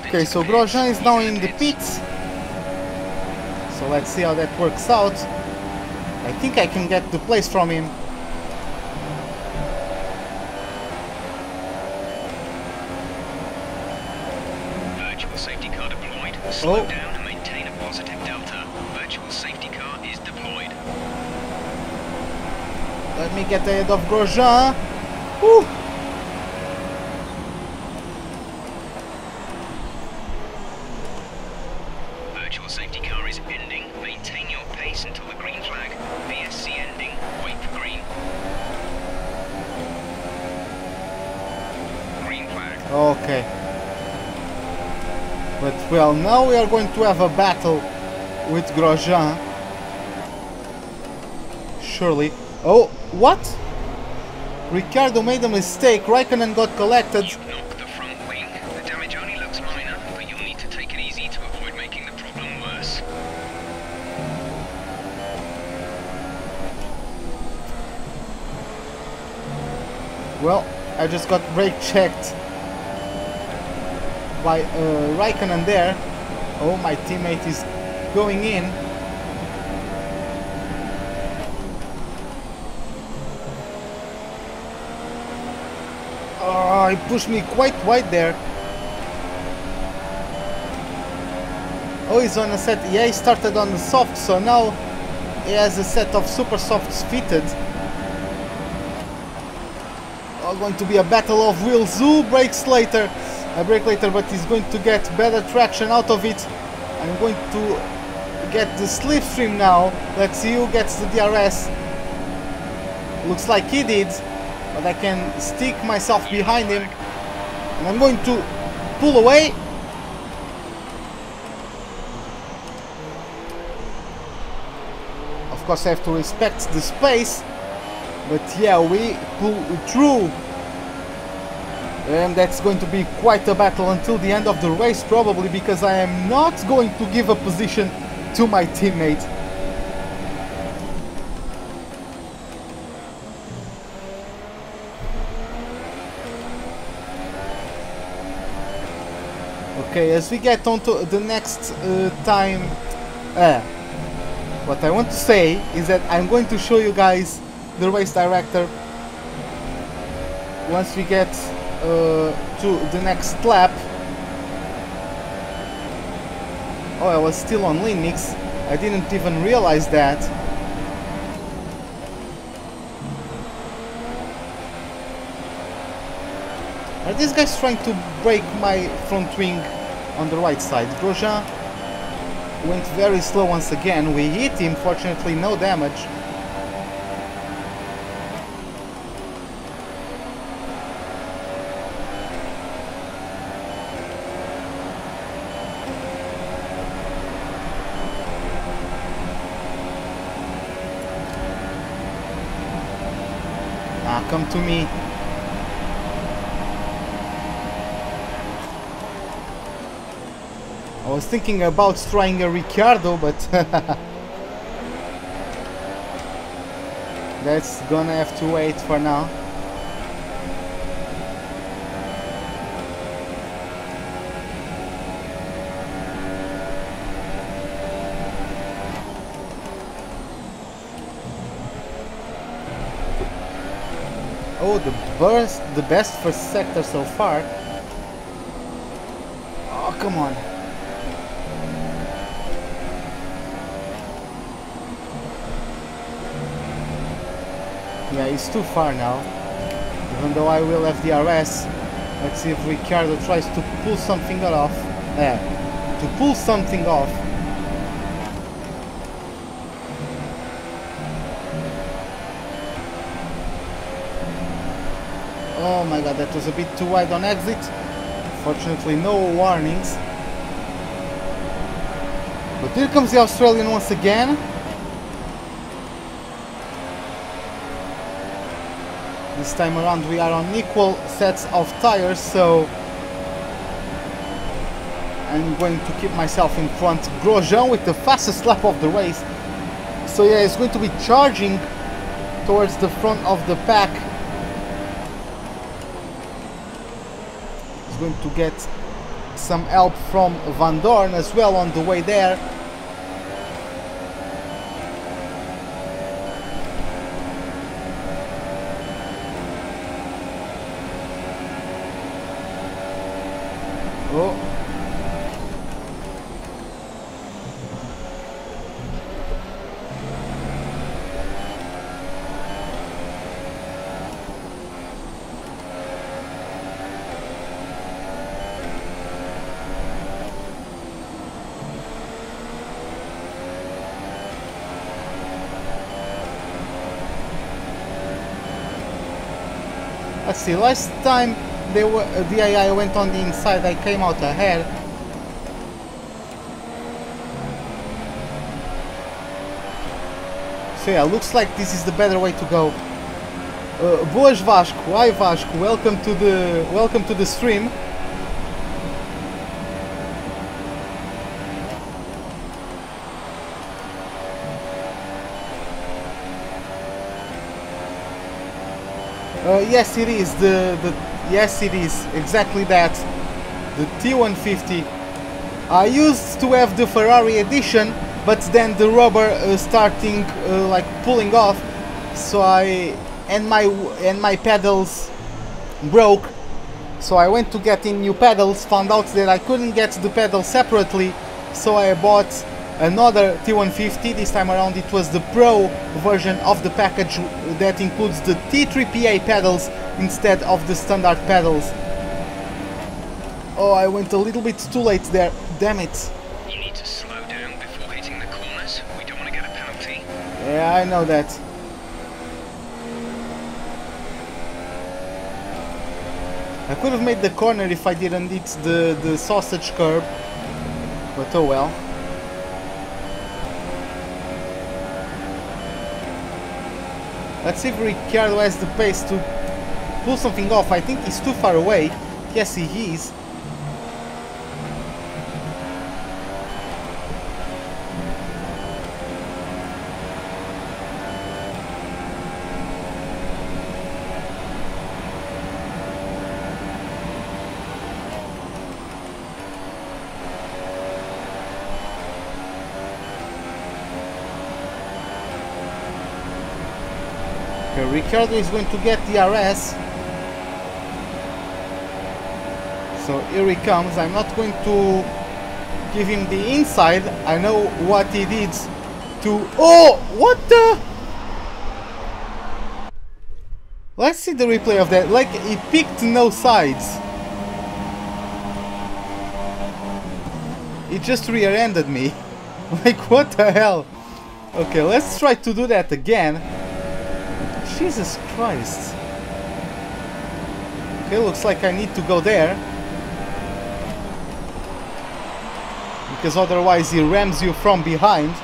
Okay, so Grosjean is now in the pits. So let's see how that works out. I think I can get the place from him. Virtual safety car deployed. Slow down and maintain a positive delta. Virtual safety car is deployed. Let me get ahead of Grosjean. Woo! Ending. Maintain your pace until the green flag. VSC ending. Wait for green. Green flag. Okay. But well, now we are going to have a battle with Grosjean. Surely. Oh, what? Ricciardo made a mistake. Raikkonen got collected. You've knocked the front wing. The damage only looks minor, but you'll need to take it easy to avoid making the problem worse. Well, I just got brake checked by Raikkonen there. Oh, my teammate is going in. Oh, he pushed me quite wide there. Oh, he's on a set. Yeah, he started on the soft, so now he has a set of super softs fitted. Oh, going to be a battle of wheels. Zoo brakes later. I brake later, but he's going to get better traction out of it. I'm going to get the slipstream now. Let's see who gets the DRS. Looks like he did, but I can stick myself behind him. And I'm going to pull away. Of course, I have to respect the space. But yeah, we pull through. And that's going to be quite a battle until the end of the race, probably, because I am not going to give a position to my teammate. Okay, as we get on to the next time, what I want to say is that I'm going to show you guys the race director once we get to the next lap. Oh, I was still on Linux. I didn't even realize that. Are these guys trying to break my front wing on the right side? Grosjean went very slow once again. We hit him, fortunately no damage. Come to me. I was thinking about trying a Ricciardo, but that's gonna have to wait for now. Oh, the best first sector so far. Oh, come on. Yeah, he's too far now. Even though I will have DRS. Let's see if Ricciardo tries to pull something off. To pull something off. Oh my god, that was a bit too wide on exit. Fortunately, no warnings. But here comes the Australian once again. This time around we are on equal sets of tires, so I'm going to keep myself in front. Grosjean with the fastest lap of the race. So yeah, it's going to be charging towards the front of the pack. He's going to get some help from Van Dorn as well on the way there. Oh. Let's see, last time they were, the AI went on the inside, I came out ahead. So yeah, looks like this is the better way to go. Boas Vasco, hi Vasco, welcome to the stream. Yes, it is yes, it is exactly that. The T150. I used to have the Ferrari edition, but then the rubber starting like pulling off, so my pedals broke. So I went to get in new pedals, found out that I couldn't get the pedals separately, so I bought another T150. This time around it was the Pro version of the package that includes the T3PA pedals instead of the standard pedals. Oh, I went a little bit too late there, damn it. You need to slow down before hitting the corners. We don't want to get a penalty. Yeah, I know that. I could have made the corner if I didn't hit the sausage curb, but oh well. Let's see if Ricciardo has the pace to pull something off. I think he's too far away. Yes, he is. Ricciardo is going to get the RS. So here he comes. I'm not going to give him the inside. I know what he did to... Oh! What the... Let's see the replay of that. Like, he picked no sides. He just rear-ended me. Like, what the hell? Okay, let's try to do that again. Jesus Christ. Okay, looks like I need to go there. Because otherwise he rams you from behind.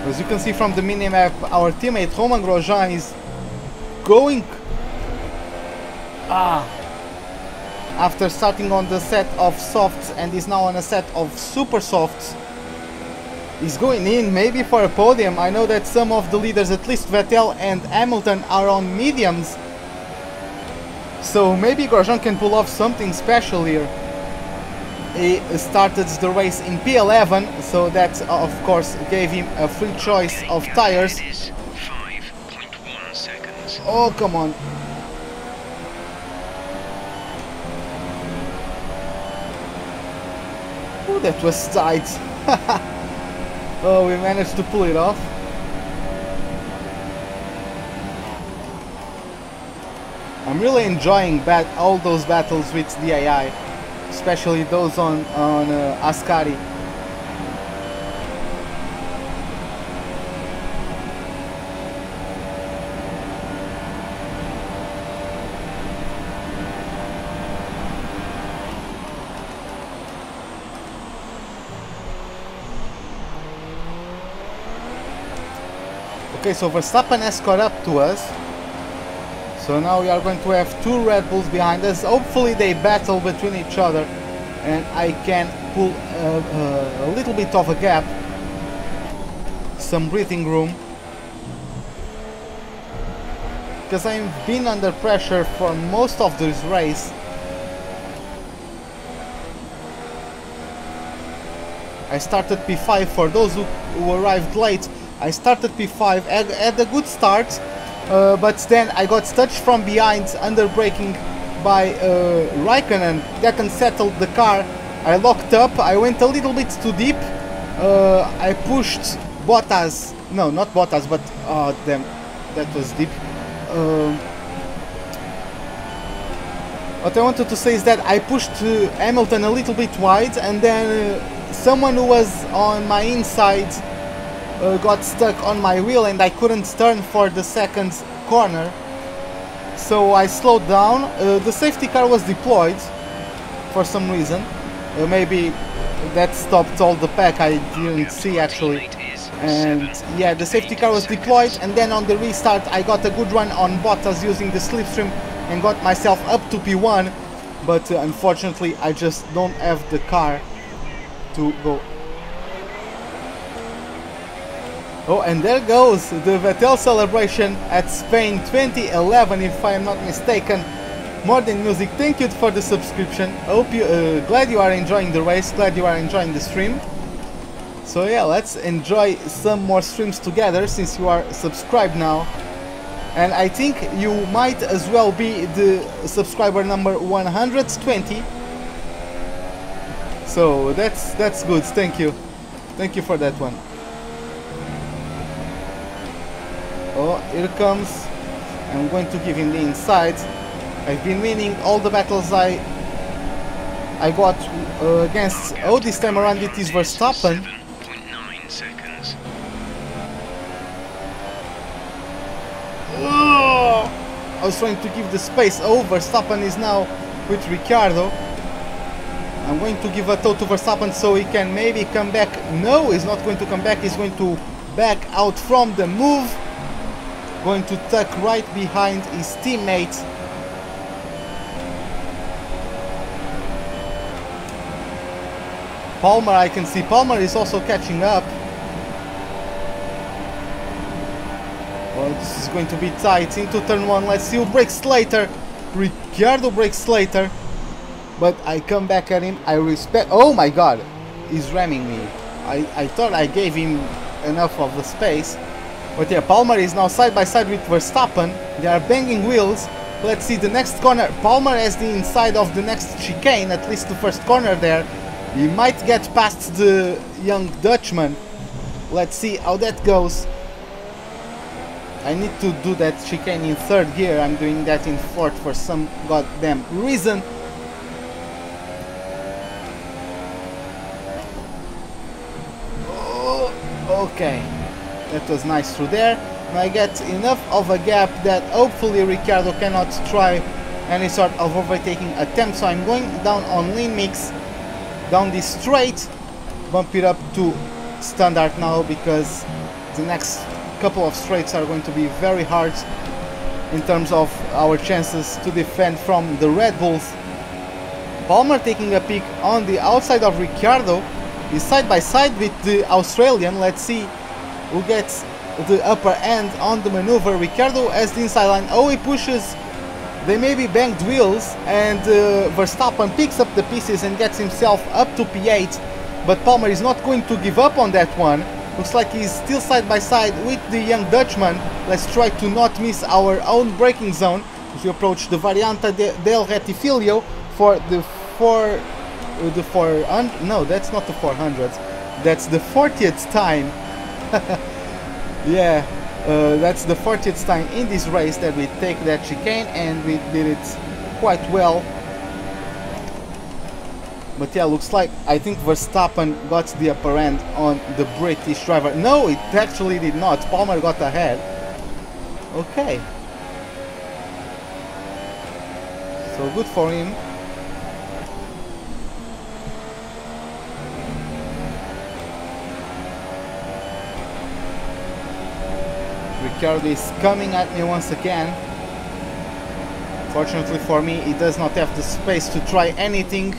As you can see from the minimap, our teammate Romain Grosjean is going after starting on the set of softs and is now on a set of super softs. He's going in maybe for a podium. I know that some of the leaders, at least Vettel and Hamilton, are on mediums, so maybe Grosjean can pull off something special here. He started the race in P11, so that of course gave him a free choice of tires. Oh, come on. Oh, that was tight. Oh, we managed to pull it off. I'm really enjoying all those battles with the AI, especially those on Ascari. Okay, so Verstappen has caught up to us. So now we are going to have two Red Bulls behind us. Hopefully they battle between each other and I can pull a little bit of a gap. Some breathing room. Because I've been under pressure for most of this race. I started P5 for those who arrived late. I started P5, had a good start, but then I got touched from behind under braking by Raikkonen. That unsettled the car. I locked up, I went a little bit too deep. I pushed Bottas, no, not Bottas, but oh damn, that was deep. what I wanted to say is that I pushed Hamilton a little bit wide, and then someone who was on my inside got stuck on my wheel and I couldn't turn for the second corner. So I slowed down. The safety car was deployed for some reason. Maybe that stopped all the pack, I didn't see actually. And yeah, the safety car was deployed, and then on the restart I got a good run on Bottas using the slipstream and got myself up to P1, but unfortunately I just don't have the car to go. Oh, and there goes the Vettel celebration at Spain 2011, if I am not mistaken. More Than Music, thank you for the subscription. Hope you, glad you are enjoying the race, glad you are enjoying the stream. So yeah, let's enjoy some more streams together since you are subscribed now. And I think you might as well be the subscriber number 120. So that's good, thank you. Thank you for that one. Oh, here comes. I'm going to give him the inside. I've been winning all the battles I got against. Oh, this time around it is Verstappen. 7.9 seconds. Oh, I was trying to give the space. Oh, Verstappen is now with Ricciardo. I'm going to give a toe to Verstappen so he can maybe come back. No, he's not going to come back. He's going to back out from the move. Going to tuck right behind his teammate. Palmer, I can see Palmer is also catching up. Oh, this is going to be tight into turn 1. Let's see who brakes later. Ricciardo brakes later. But I come back at him. I respect. Oh my god, he's ramming me. I thought I gave him enough of the space. But yeah, Palmer is now side by side with Verstappen. They are banging wheels. Let's see the next corner. Palmer has the inside of the next chicane, at least the first corner there. He might get past the young Dutchman. Let's see how that goes. I need to do that chicane in third gear. I'm doing that in fourth for some goddamn reason. Oh, okay. That was nice through there. I get enough of a gap that hopefully Ricciardo cannot try any sort of overtaking attempt. So I'm going down on lean mix, down this straight, bump it up to standard now because the next couple of straights are going to be very hard in terms of our chances to defend from the Red Bulls. Palmer taking a peek on the outside of Ricciardo. He's side by side with the Australian. Let's see who gets the upper end on the maneuver. Ricciardo has the inside line. Oh, he pushes. They may be banged wheels, and Verstappen picks up the pieces and gets himself up to P8. But Palmer is not going to give up on that one. Looks like he's still side by side with the young Dutchman. Let's try to not miss our own braking zone as we approach the Variante del Retifilio for the 400. No, that's not the 400s. That's the 40th time. Yeah, that's the 40th time in this race that we take that chicane, and we did it quite well. But yeah, looks like I think Verstappen got the upper end on the British driver. No, it actually did not. Palmer got ahead. Okay. So good for him. Ricciardo is coming at me once again. Fortunately for me, he does not have the space to try anything.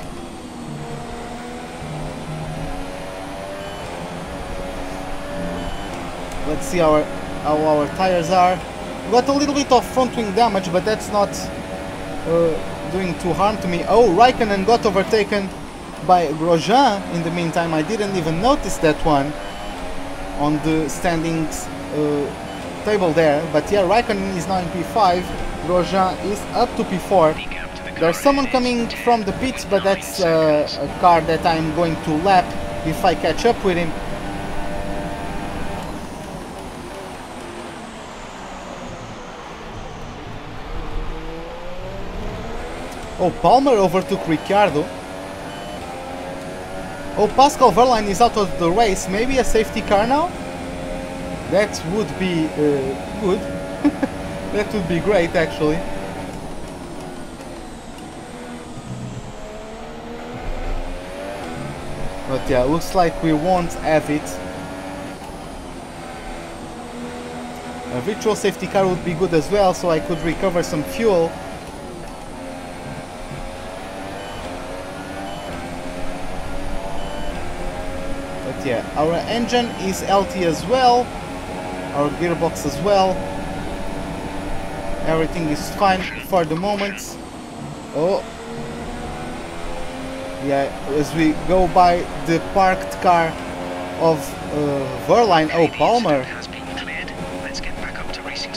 Let's see how our tires are. We got a little bit of front wing damage, but that's not doing too harm to me. Oh, Raikkonen got overtaken by Grosjean in the meantime. I didn't even notice that one on the standings table there. But yeah, Raikkonen is now in P5. Grosjean is up to P4. There's someone coming from the pits, but that's a car that I'm going to lap if I catch up with him. Oh, Palmer overtook Ricciardo. Oh, Pascal Wehrlein is out of the race. Maybe a safety car now? That would be good. That would be great, actually. But yeah, looks like we won't have it. A virtual safety car would be good as well, so I could recover some fuel. But yeah, our engine is healthy as well. Our gearbox as well. Everything is fine for the moment. Oh. Yeah, as we go by the parked car of Wehrlein. Oh, Palmer.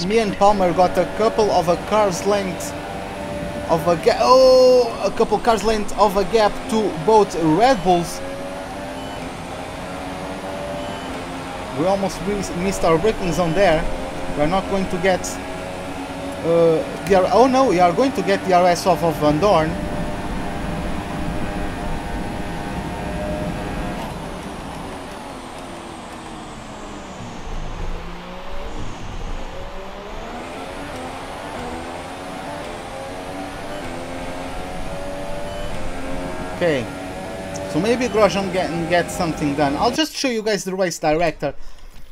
Me and Palmer got a couple of a car's length of a gap. Oh, a couple cars length of a gap to both Red Bulls. We almost missed our braking zone there. We're not going to get oh no, we are going to get the RS off of Van Dorn. Okay, so maybe Grosjean can get something done. I'll just show you guys the race director,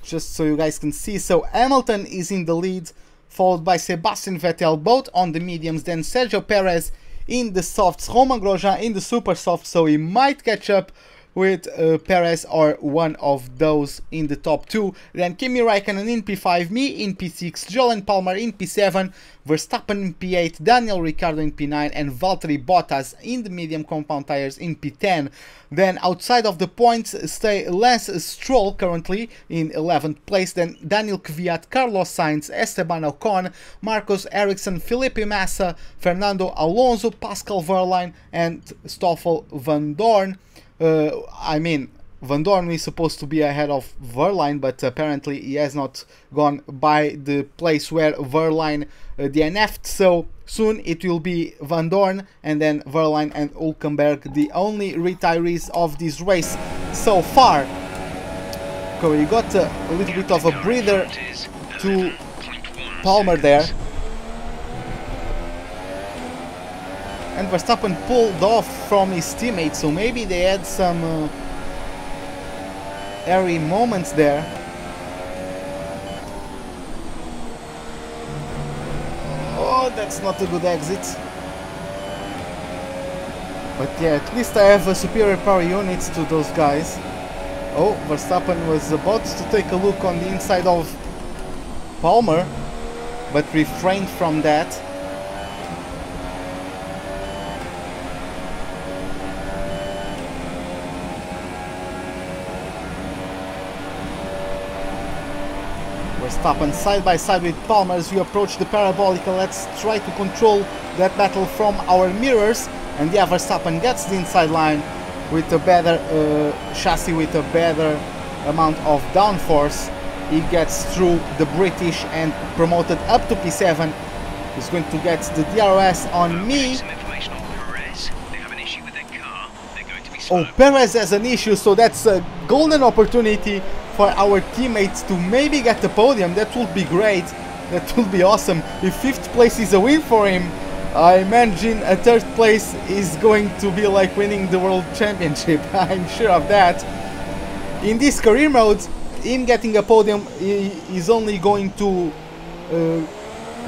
just so you guys can see. So Hamilton is in the lead, followed by Sebastian Vettel, both on the mediums, then Sergio Perez in the softs, Romain Grosjean in the super soft, so he might catch up with Perez or one of those in the top two. Then Kimi Raikkonen in P5, me in P6, Jolyon Palmer in P7, Verstappen in P8, Daniel Ricciardo in P9, and Valtteri Bottas in the medium compound tires in P10. Then outside of the points stay Lance Stroll currently in 11th place, then Daniel Kvyat, Carlos Sainz, Esteban Ocon, Marcus Ericsson, Felipe Massa, Fernando Alonso, Pascal Wehrlein, and Stoffel Van Dorn. I mean, Van Dorn is supposed to be ahead of Wehrlein, but apparently he has not gone by the place where Wehrlein DNF'd, so soon it will be Van Dorn and then Wehrlein and Hülkenberg, the only retirees of this race so far. Okay, we got a little bit of a breather to Palmer there. And Verstappen pulled off from his teammates, so maybe they had some airy moments there. Oh, that's not a good exit. But yeah, at least I have a superior power unit to those guys. Oh, Verstappen was about to take a look on the inside of Palmer, but refrained from that. Verstappen side by side with Palmer as we approach the parabolic. Let's try to control that battle from our mirrors. And yeah, Verstappen gets the inside line with a better chassis, with a better amount of downforce. He gets through the British and promoted up to P7. He's going to get the DRS on me. Oh, Perez has an issue, so that's a golden opportunity for our teammates to maybe get the podium. That would be great. That would be awesome. If 5th place is a win for him, I imagine a 3rd place is going to be like winning the World Championship. I'm sure of that. In this career mode, him getting a podium is only going to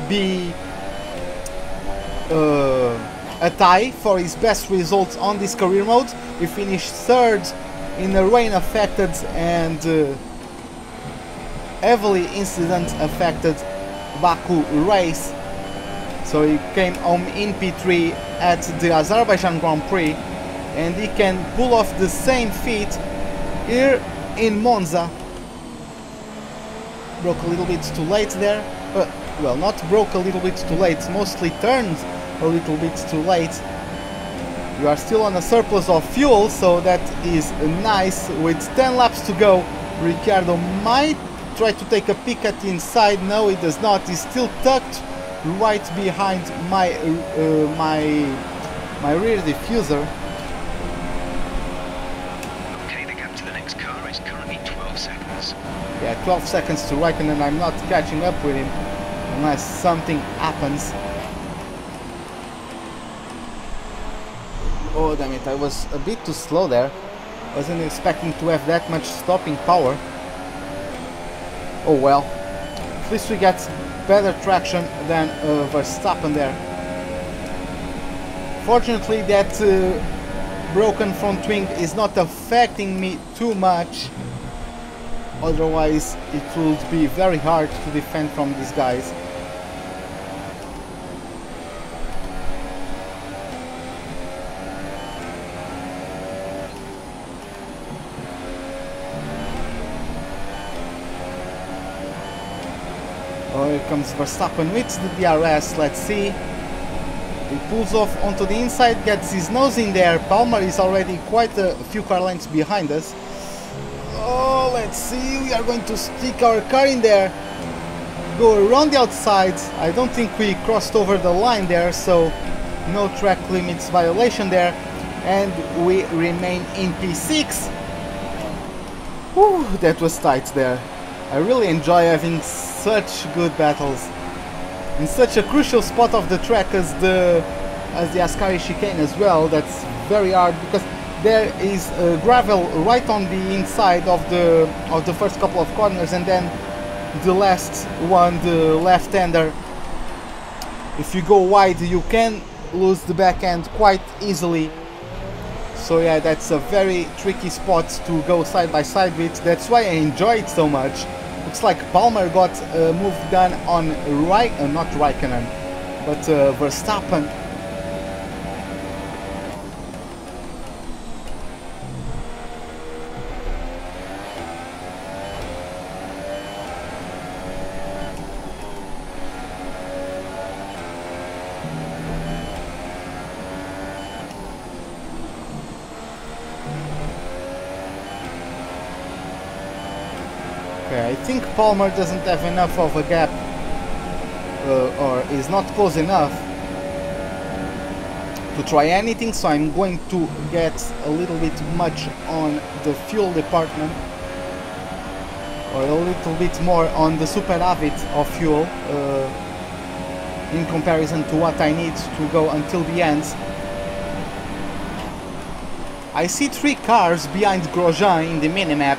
be a tie for his best results on this career mode. He finished 3rd in a rain affected and heavily incident affected Baku race, so he came home in P3 at the Azerbaijan Grand Prix, and he can pull off the same feat here in Monza. Broke a little bit too late there, well, not broke a little bit too late, mostly turned a little bit too late. We are still on a surplus of fuel, so that is nice. With 10 laps to go, Ricciardo might try to take a peek at the inside. No, he does not. He's still tucked right behind my my rear diffuser. Okay, the gap to the next car is currently 12 seconds. Yeah, 12 seconds to Raikkonen. I'm not catching up with him unless something happens. Oh damn it, I was a bit too slow there. Wasn't expecting to have that much stopping power. Oh well, at least we get better traction than Verstappen there. Fortunately that broken front wing is not affecting me too much. Otherwise it would be very hard to defend from these guys. Oh, here comes Verstappen with the DRS, let's see. He pulls off onto the inside, gets his nose in there. Palmer is already quite a few car lengths behind us. Oh, let's see, we are going to stick our car in there. Go around the outside. I don't think we crossed over the line there, so no track limits violation there. And we remain in P6. Whew, that was tight there. I really enjoy having such good battles in such a crucial spot of the track as the Ascari chicane as well. That's very hard because there is gravel right on the inside of the first couple of corners, and then the last one, the left-hander. If you go wide, you can lose the back end quite easily. So yeah, that's a very tricky spot to go side by side with. That's why I enjoy it so much. Looks like Palmer got a move done on not Raikkonen, but Verstappen. Okay, I think Palmer doesn't have enough of a gap, or is not close enough to try anything, so I'm going to get a little bit much on the fuel department, or a little bit more on the superavit of fuel in comparison to what I need to go until the end. I see 3 cars behind Grosjean in the minimap.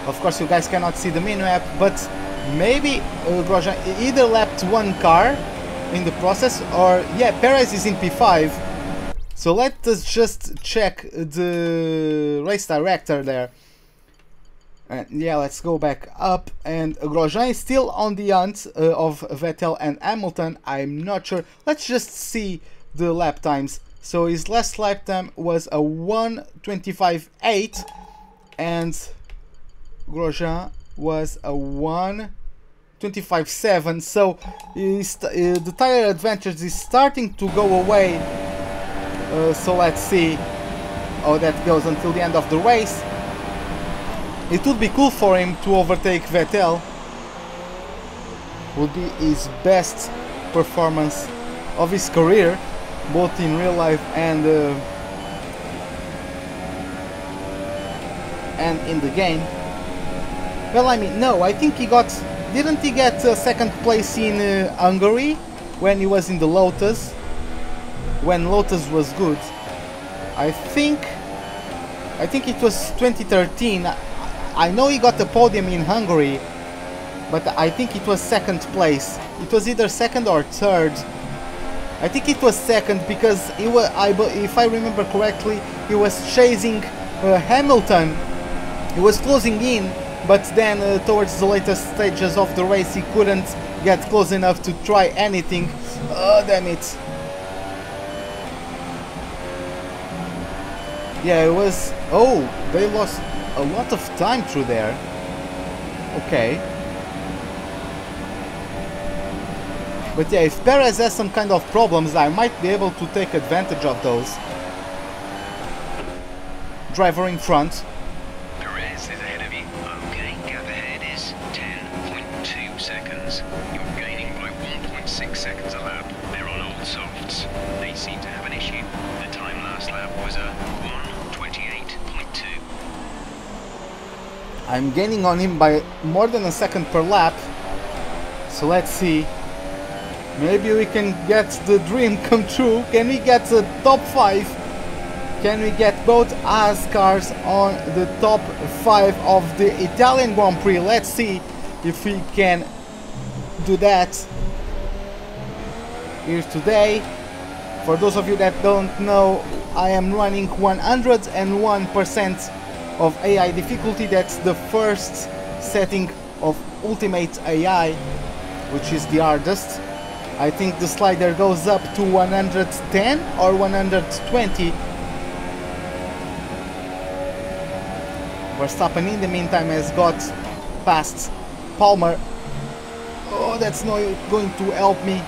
Of course you guys cannot see the minimap, but maybe Grosjean either lapped 1 car in the process, or yeah, Perez is in P5. So let us just check the race director there. And yeah, let's go back up, and Grosjean is still on the hunt of Vettel and Hamilton. I'm not sure. Let's just see the lap times. So his last lap time was a 1:25.8, and Grosjean was a 1:25.7. So the tire advantage is starting to go away. So let's see how that goes until the end of the race. It would be cool for him to overtake Vettel. Would be his best performance of his career, both in real life and in the game. Well, I mean, no, I think he got... Didn't he get second place in Hungary when he was in the Lotus? When Lotus was good. I think it was 2013. I know he got a podium in Hungary, but I think it was second place. It was either second or third. I think it was second because he was, if I remember correctly, he was chasing Hamilton. He was closing in, but then towards the later stages of the race he couldn't get close enough to try anything. Oh, damn it. Yeah, it was... Oh, they lost a lot of time through there. Okay. But yeah, if Perez has some kind of problems, I might be able to take advantage of those. Driver in front. Perez is ahead of you. Okay, gap ahead is 10.2 seconds. You're gaining by 1.6 seconds a lap. They're on old softs. They seem to have an issue. The I'm gaining on him by more than a second per lap. So let's see. Maybe we can get the dream come true. Can we get the top 5? Can we get both Haas cars on the top 5 of the Italian Grand Prix? Let's see if we can do that here today. For those of you that don't know, I am running 101% of AI difficulty. That's the first setting of Ultimate AI, which is the hardest. I think the slider goes up to 110 or 120. Verstappen in the meantime has got past Palmer. Oh, that's not going to help me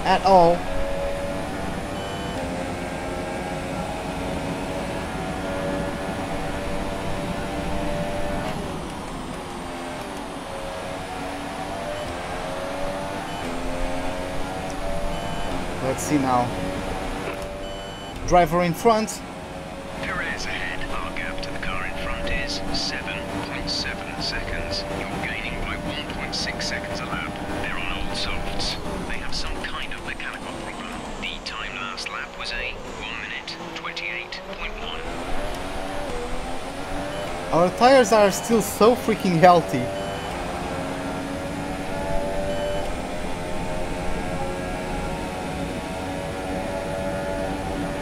at all. Let's see now. Driver in front. Perez ahead. Our gap to the car in front is 7.7 seconds. You're gaining by 1.6 seconds a lap. They're on old softs. They have some kind of mechanical problem. The time last lap was a 1 minute 28.1. Our tires are still so freaking healthy.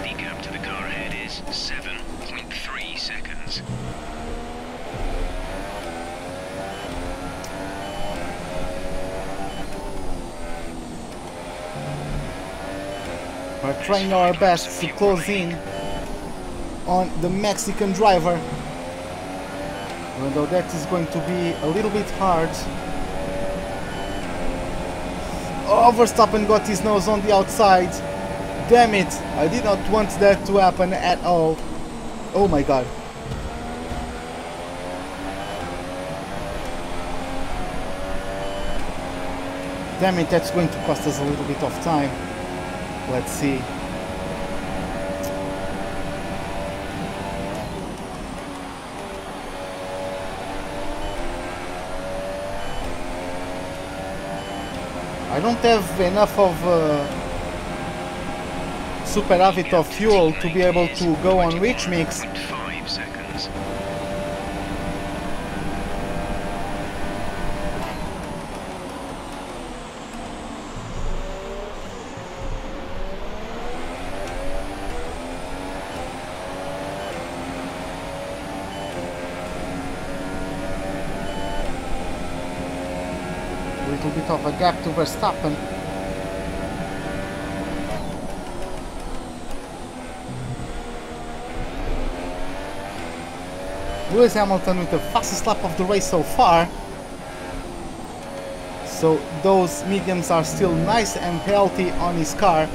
The gap to the car ahead is 7.3 seconds. We're trying our best to close in on the Mexican driver, even though that is going to be a little bit hard. Oh, Verstappen got his nose on the outside. Damn it, I did not want that to happen at all. Oh my god. Damn it, that's going to cost us a little bit of time. Let's see. I don't have enough of superavit of fuel to be able to go on rich mix. 5 seconds. A little bit of a gap to Verstappen. Lewis Hamilton with the fastest lap of the race so far. So those mediums are still nice and healthy on his car.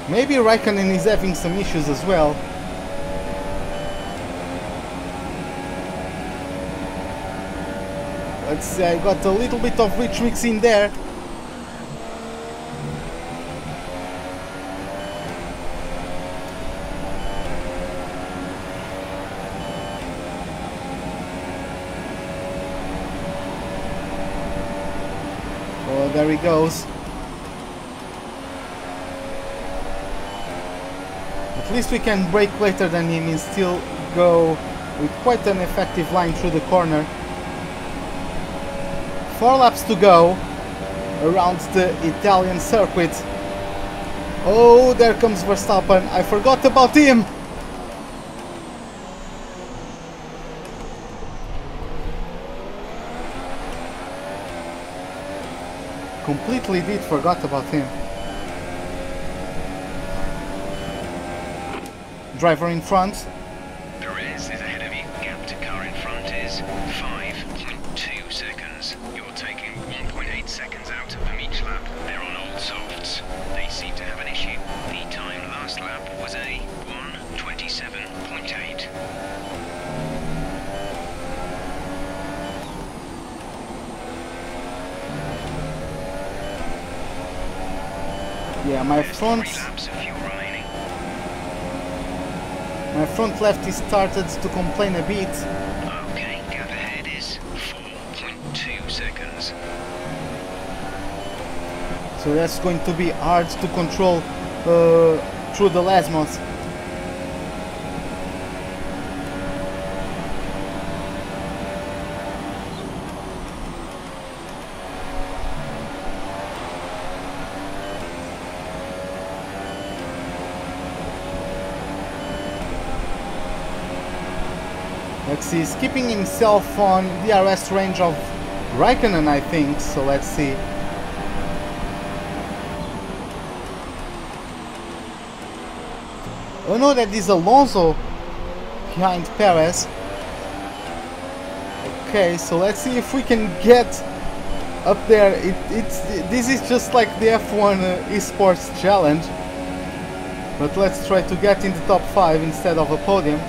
Maybe Raikkonen is having some issues as well. Let's see, I got a little bit of rich mix in there. Oh, there he goes. At least we can brake later than him and still go with quite an effective line through the corner. 4 laps to go around the Italian circuit. Oh, there comes Verstappen. I forgot about him. Completely did forgot about him. Driver in front. Perez is ahead of you. Gap to car in front is 5.2 seconds. You're taking 1.8 seconds out from each lap. They're on old softs. They seem to have an issue. The time last lap was a 1:27.8. Yeah, my There's front. 3 laps of fuel remaining. My front left is started to complain a bit. Okay, gap ahead is 4.2 seconds. So that's going to be hard to control through the Lasmos. Let's see, he's keeping himself on DRS range of Raikkonen, I think, so let's see. Oh no, that is Alonso behind Perez. Okay, so let's see if we can get up there. This is just like the F1 esports challenge. But let's try to get in the top 5 instead of a podium.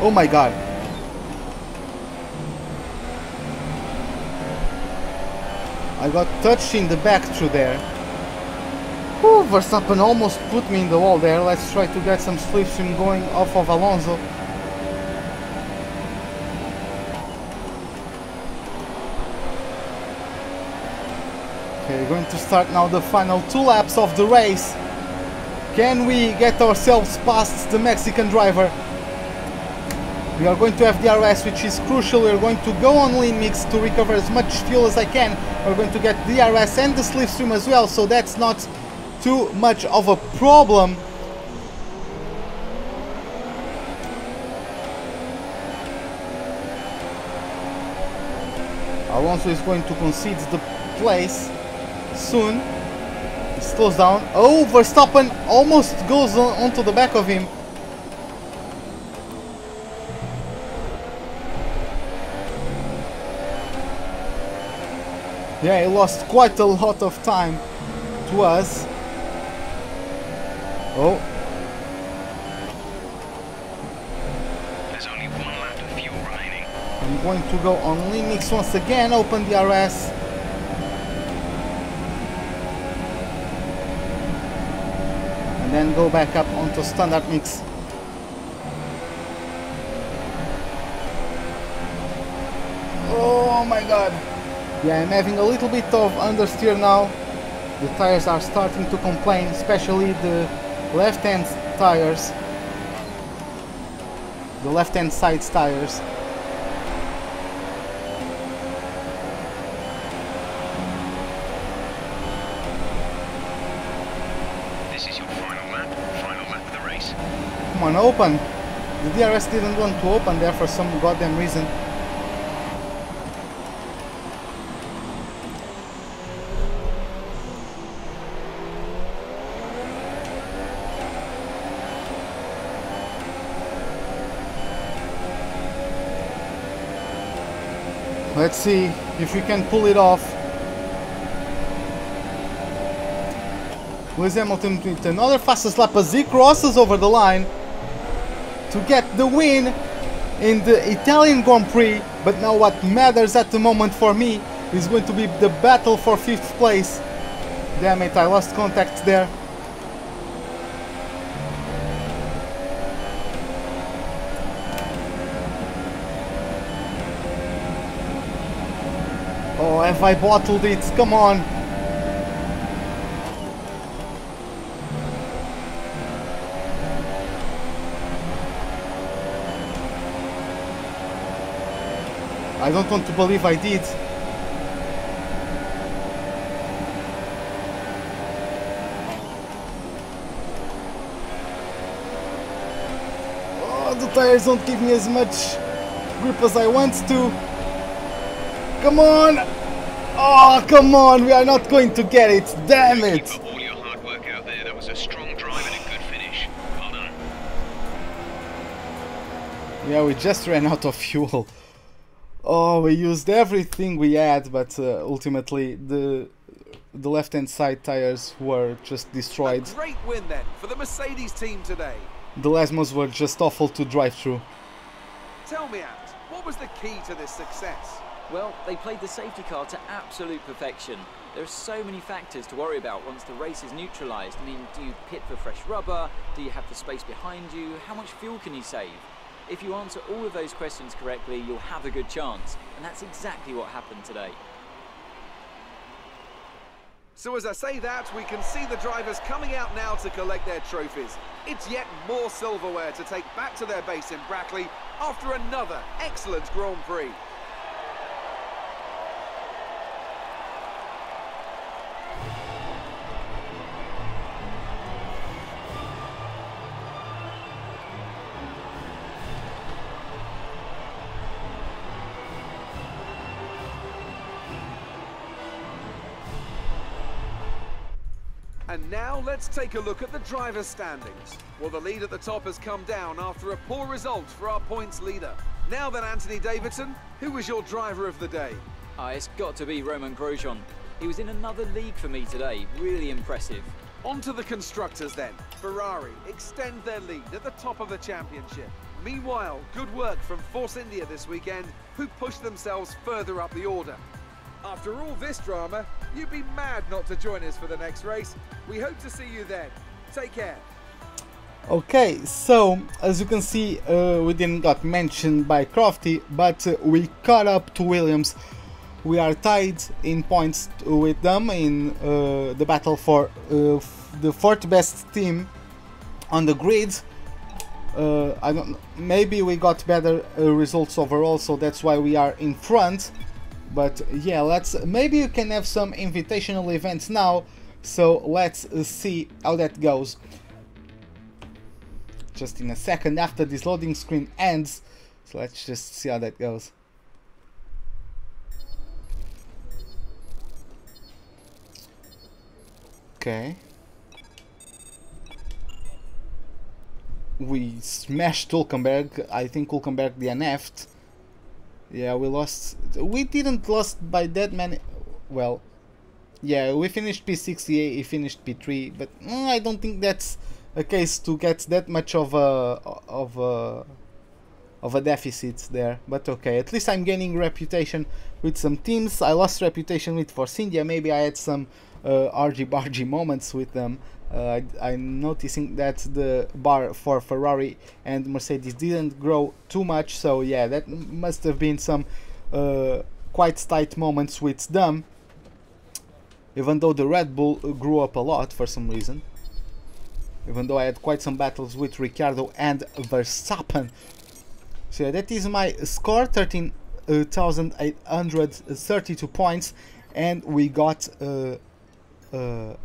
Oh my god. I got touched in the back through there. Whew, Verstappen almost put me in the wall there. Let's try to get some slipstream going off of Alonso. Okay, going to start now the final 2 laps of the race. Can we get ourselves past the Mexican driver? We are going to have DRS, which is crucial. We're going to go on lean mix to recover as much fuel as I can. We're going to get DRS and the slipstream as well, so that's not too much of a problem. Alonso is going to concede the place soon. He slows down. Oh, Verstappen almost goes onto the back of him. Yeah, he lost quite a lot of time to us. Oh. There's only 1 lap of fuel remaining. I'm going to go on lean mix once again, open DRS. And then go back up onto standard mix. Oh my god. Yeah, I'm having a little bit of understeer now. The tires are starting to complain, especially the left-hand tires. The left-hand side tires. This is your final lap of the race. Come on, open! The DRS didn't want to open there for some goddamn reason. Let's see if we can pull it off. Lewis Hamilton with another fastest lap as he crosses over the line to get the win in the Italian Grand Prix. But now what matters at the moment for me is going to be the battle for 5th place. Damn it, I lost contact there. Oh, have I bottled it? Come on. I don't want to believe I did. Oh, the tires don't give me as much grip as I want to. Come on! Oh, come on! We are not going to get it! Damn it! Keep up all your hard work out there. That was a strong drive and a good finish. Well done. Yeah, we just ran out of fuel. Oh, we used everything we had, but ultimately the left-hand side tires were just destroyed. A great win then for the Mercedes team today. The Lasmos were just awful to drive through. Tell me, Ant, what was the key to this success? Well, they played the safety car to absolute perfection. There are so many factors to worry about once the race is neutralised. I mean, do you pit for fresh rubber? Do you have the space behind you? How much fuel can you save? If you answer all of those questions correctly, you'll have a good chance. And that's exactly what happened today. So as I say that, we can see the drivers coming out now to collect their trophies. It's yet more silverware to take back to their base in Brackley after another excellent Grand Prix. And now let's take a look at the driver's standings. Well, the lead at the top has come down after a poor result for our points leader. Now then, Anthony Davidson, who was your driver of the day? It's got to be Romain Grosjean. He was in another league for me today. Really impressive. On to the constructors then. Ferrari extend their lead at the top of the championship. Meanwhile, good work from Force India this weekend, who pushed themselves further up the order. After all this drama, you'd be mad not to join us for the next race. We hope to see you then. Take care. Okay, so as you can see, we didn't got mentioned by Crofty, but we caught up to Williams. We are tied in points with them in the battle for the fourth best team on the grid. I don't. Maybe we got better results overall, so that's why we are in front. But yeah, maybe you can have some invitational events now, so let's see how that goes. Just in a second after this loading screen ends, so let's just see how that goes. Okay. We smashed Hulkenberg. I think Hulkenberg DNF'd. Yeah, we lost. We didn't lost by that many. Well, yeah, we finished P6, he finished P3, but I don't think that's a case to get that much of a deficit there. But okay, at least I'm gaining reputation with some teams. I lost reputation with Force India. Maybe I had some argy-bargy moments with them. I'm noticing that the bar for Ferrari and Mercedes didn't grow too much, so yeah, that must have been some quite tight moments with them, even though the Red Bull grew up a lot for some reason, even though I had quite some battles with Ricciardo and Verstappen. So yeah, that is my score, 13,832 points, and we got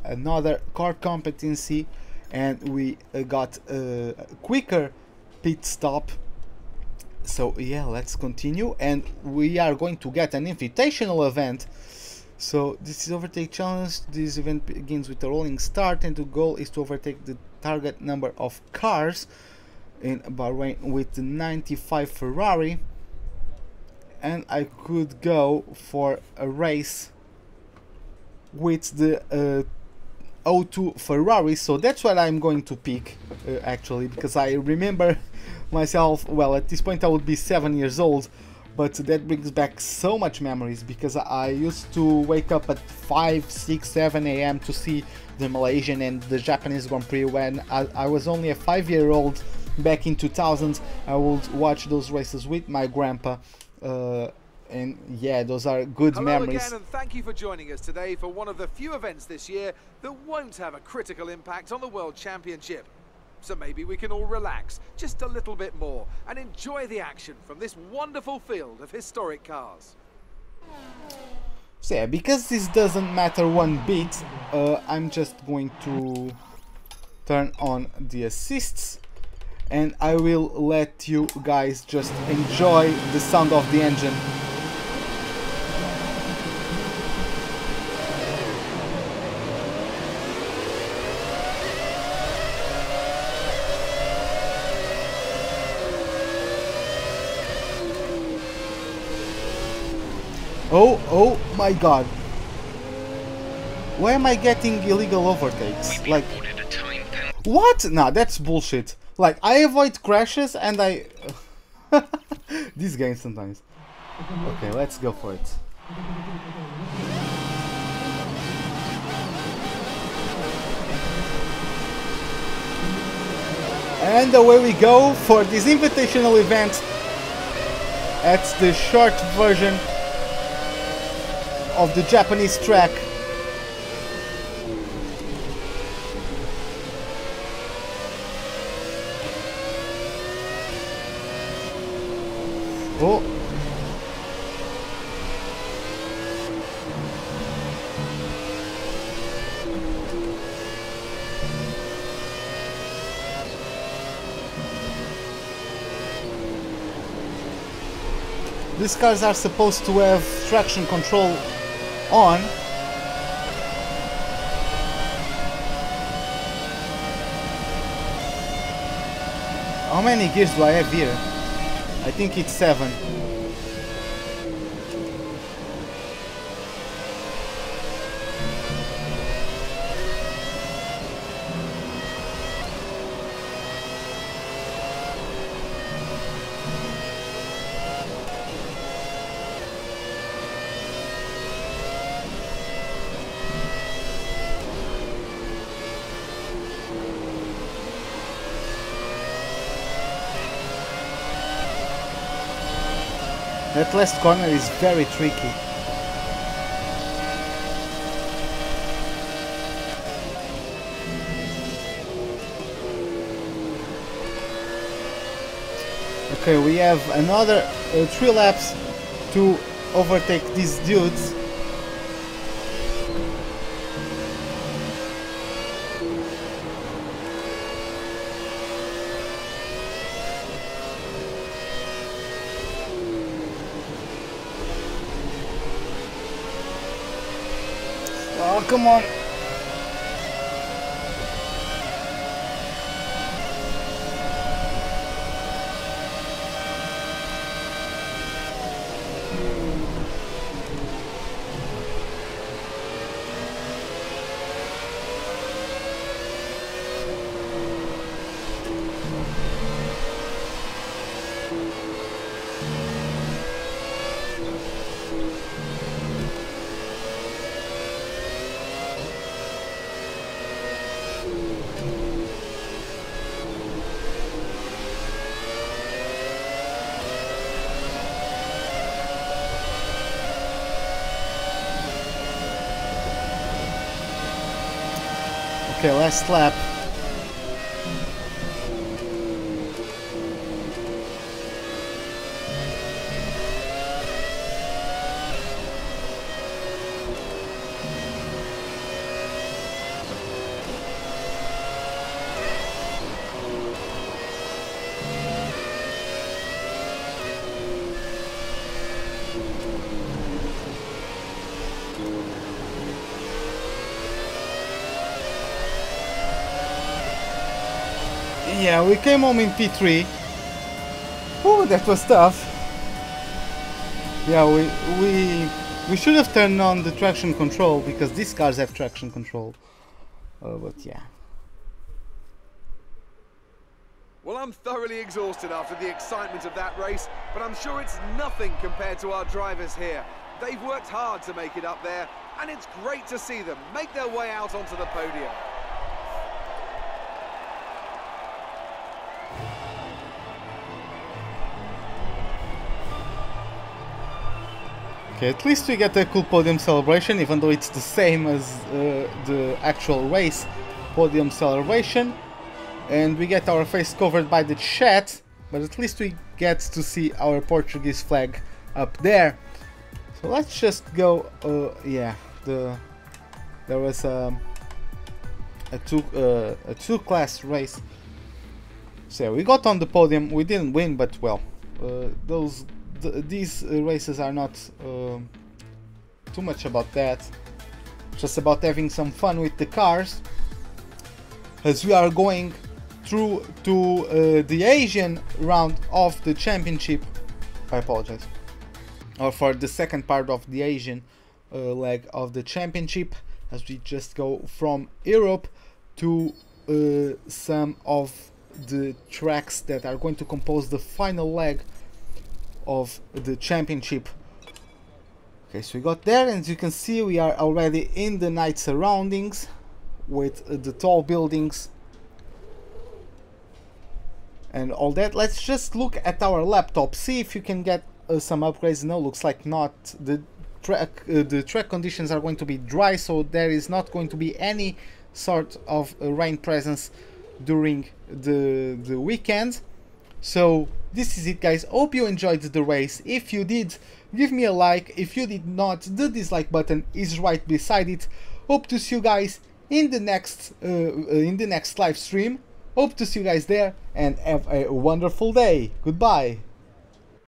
another car competency, and we got a quicker pit stop. So yeah, let's continue, and we are going to get an invitational event. So this is overtake challenge. This event begins with a rolling start, and the goal is to overtake the target number of cars in Bahrain with the 95 Ferrari, and I could go for a race with the 02 Ferrari, so that's what I'm going to pick actually, because I remember myself, well, at this point I would be 7 years old, but that brings back so much memories, because I used to wake up at 5, 6, 7 a.m. to see the Malaysian and the Japanese Grand Prix when I was only a 5-year-old back in 2000. I would watch those races with my grandpa. And yeah, those are good memories. Hello again, and thank you for joining us today for one of the few events this year that won't have a critical impact on the World Championship. So maybe we can all relax just a little bit more and enjoy the action from this wonderful field of historic cars. So yeah, because this doesn't matter one bit, I'm just going to turn on the assists, and I will let you guys just enjoy the sound of the engine. Oh my god. Why am I getting illegal overtakes? Like, what? Nah, that's bullshit. Like, I avoid crashes and I... This game sometimes. Okay, let's go for it. And away we go for this invitational event at the short version of the Japanese track. Oh. These cars are supposed to have traction control on. How many gears do I have here? I think it's 7. That last corner is very tricky. Okay, we have another 3 laps to overtake these dudes. Oh, come on. Okay, last lap. Yeah, we came home in P3. Oh, that was tough. Yeah, we should have turned on the traction control because these cars have traction control. But yeah. Well, I'm thoroughly exhausted after the excitement of that race, but I'm sure it's nothing compared to our drivers here. They've worked hard to make it up there, and it's great to see them make their way out onto the podium. Okay, at least we get a cool podium celebration, even though it's the same as the actual race podium celebration. And we get our face covered by the chat, but at least we get to see our Portuguese flag up there. So let's just go, yeah, there was a two-class race. So yeah, we got on the podium, we didn't win, but well, these races are not too much about that, just about having some fun with the cars, as we are going through to the Asian round of the championship. I apologize. or for the second part of the Asian leg of the championship, as we just go from Europe to some of the tracks that are going to compose the final leg of the championship. Okay, so we got there, and as you can see, we are already in the night surroundings with the tall buildings and all that. Let's just look at our laptop, see if you can get some upgrades. No, looks like not. The track conditions are going to be dry, so there is not going to be any sort of rain presence during the weekend. So this is it, guys. Hope you enjoyed the race. If you did, give me a like. If you did not, the dislike button is right beside it. Hope to see you guys in the next live stream. Hope to see you guys there, and have a wonderful day. Goodbye.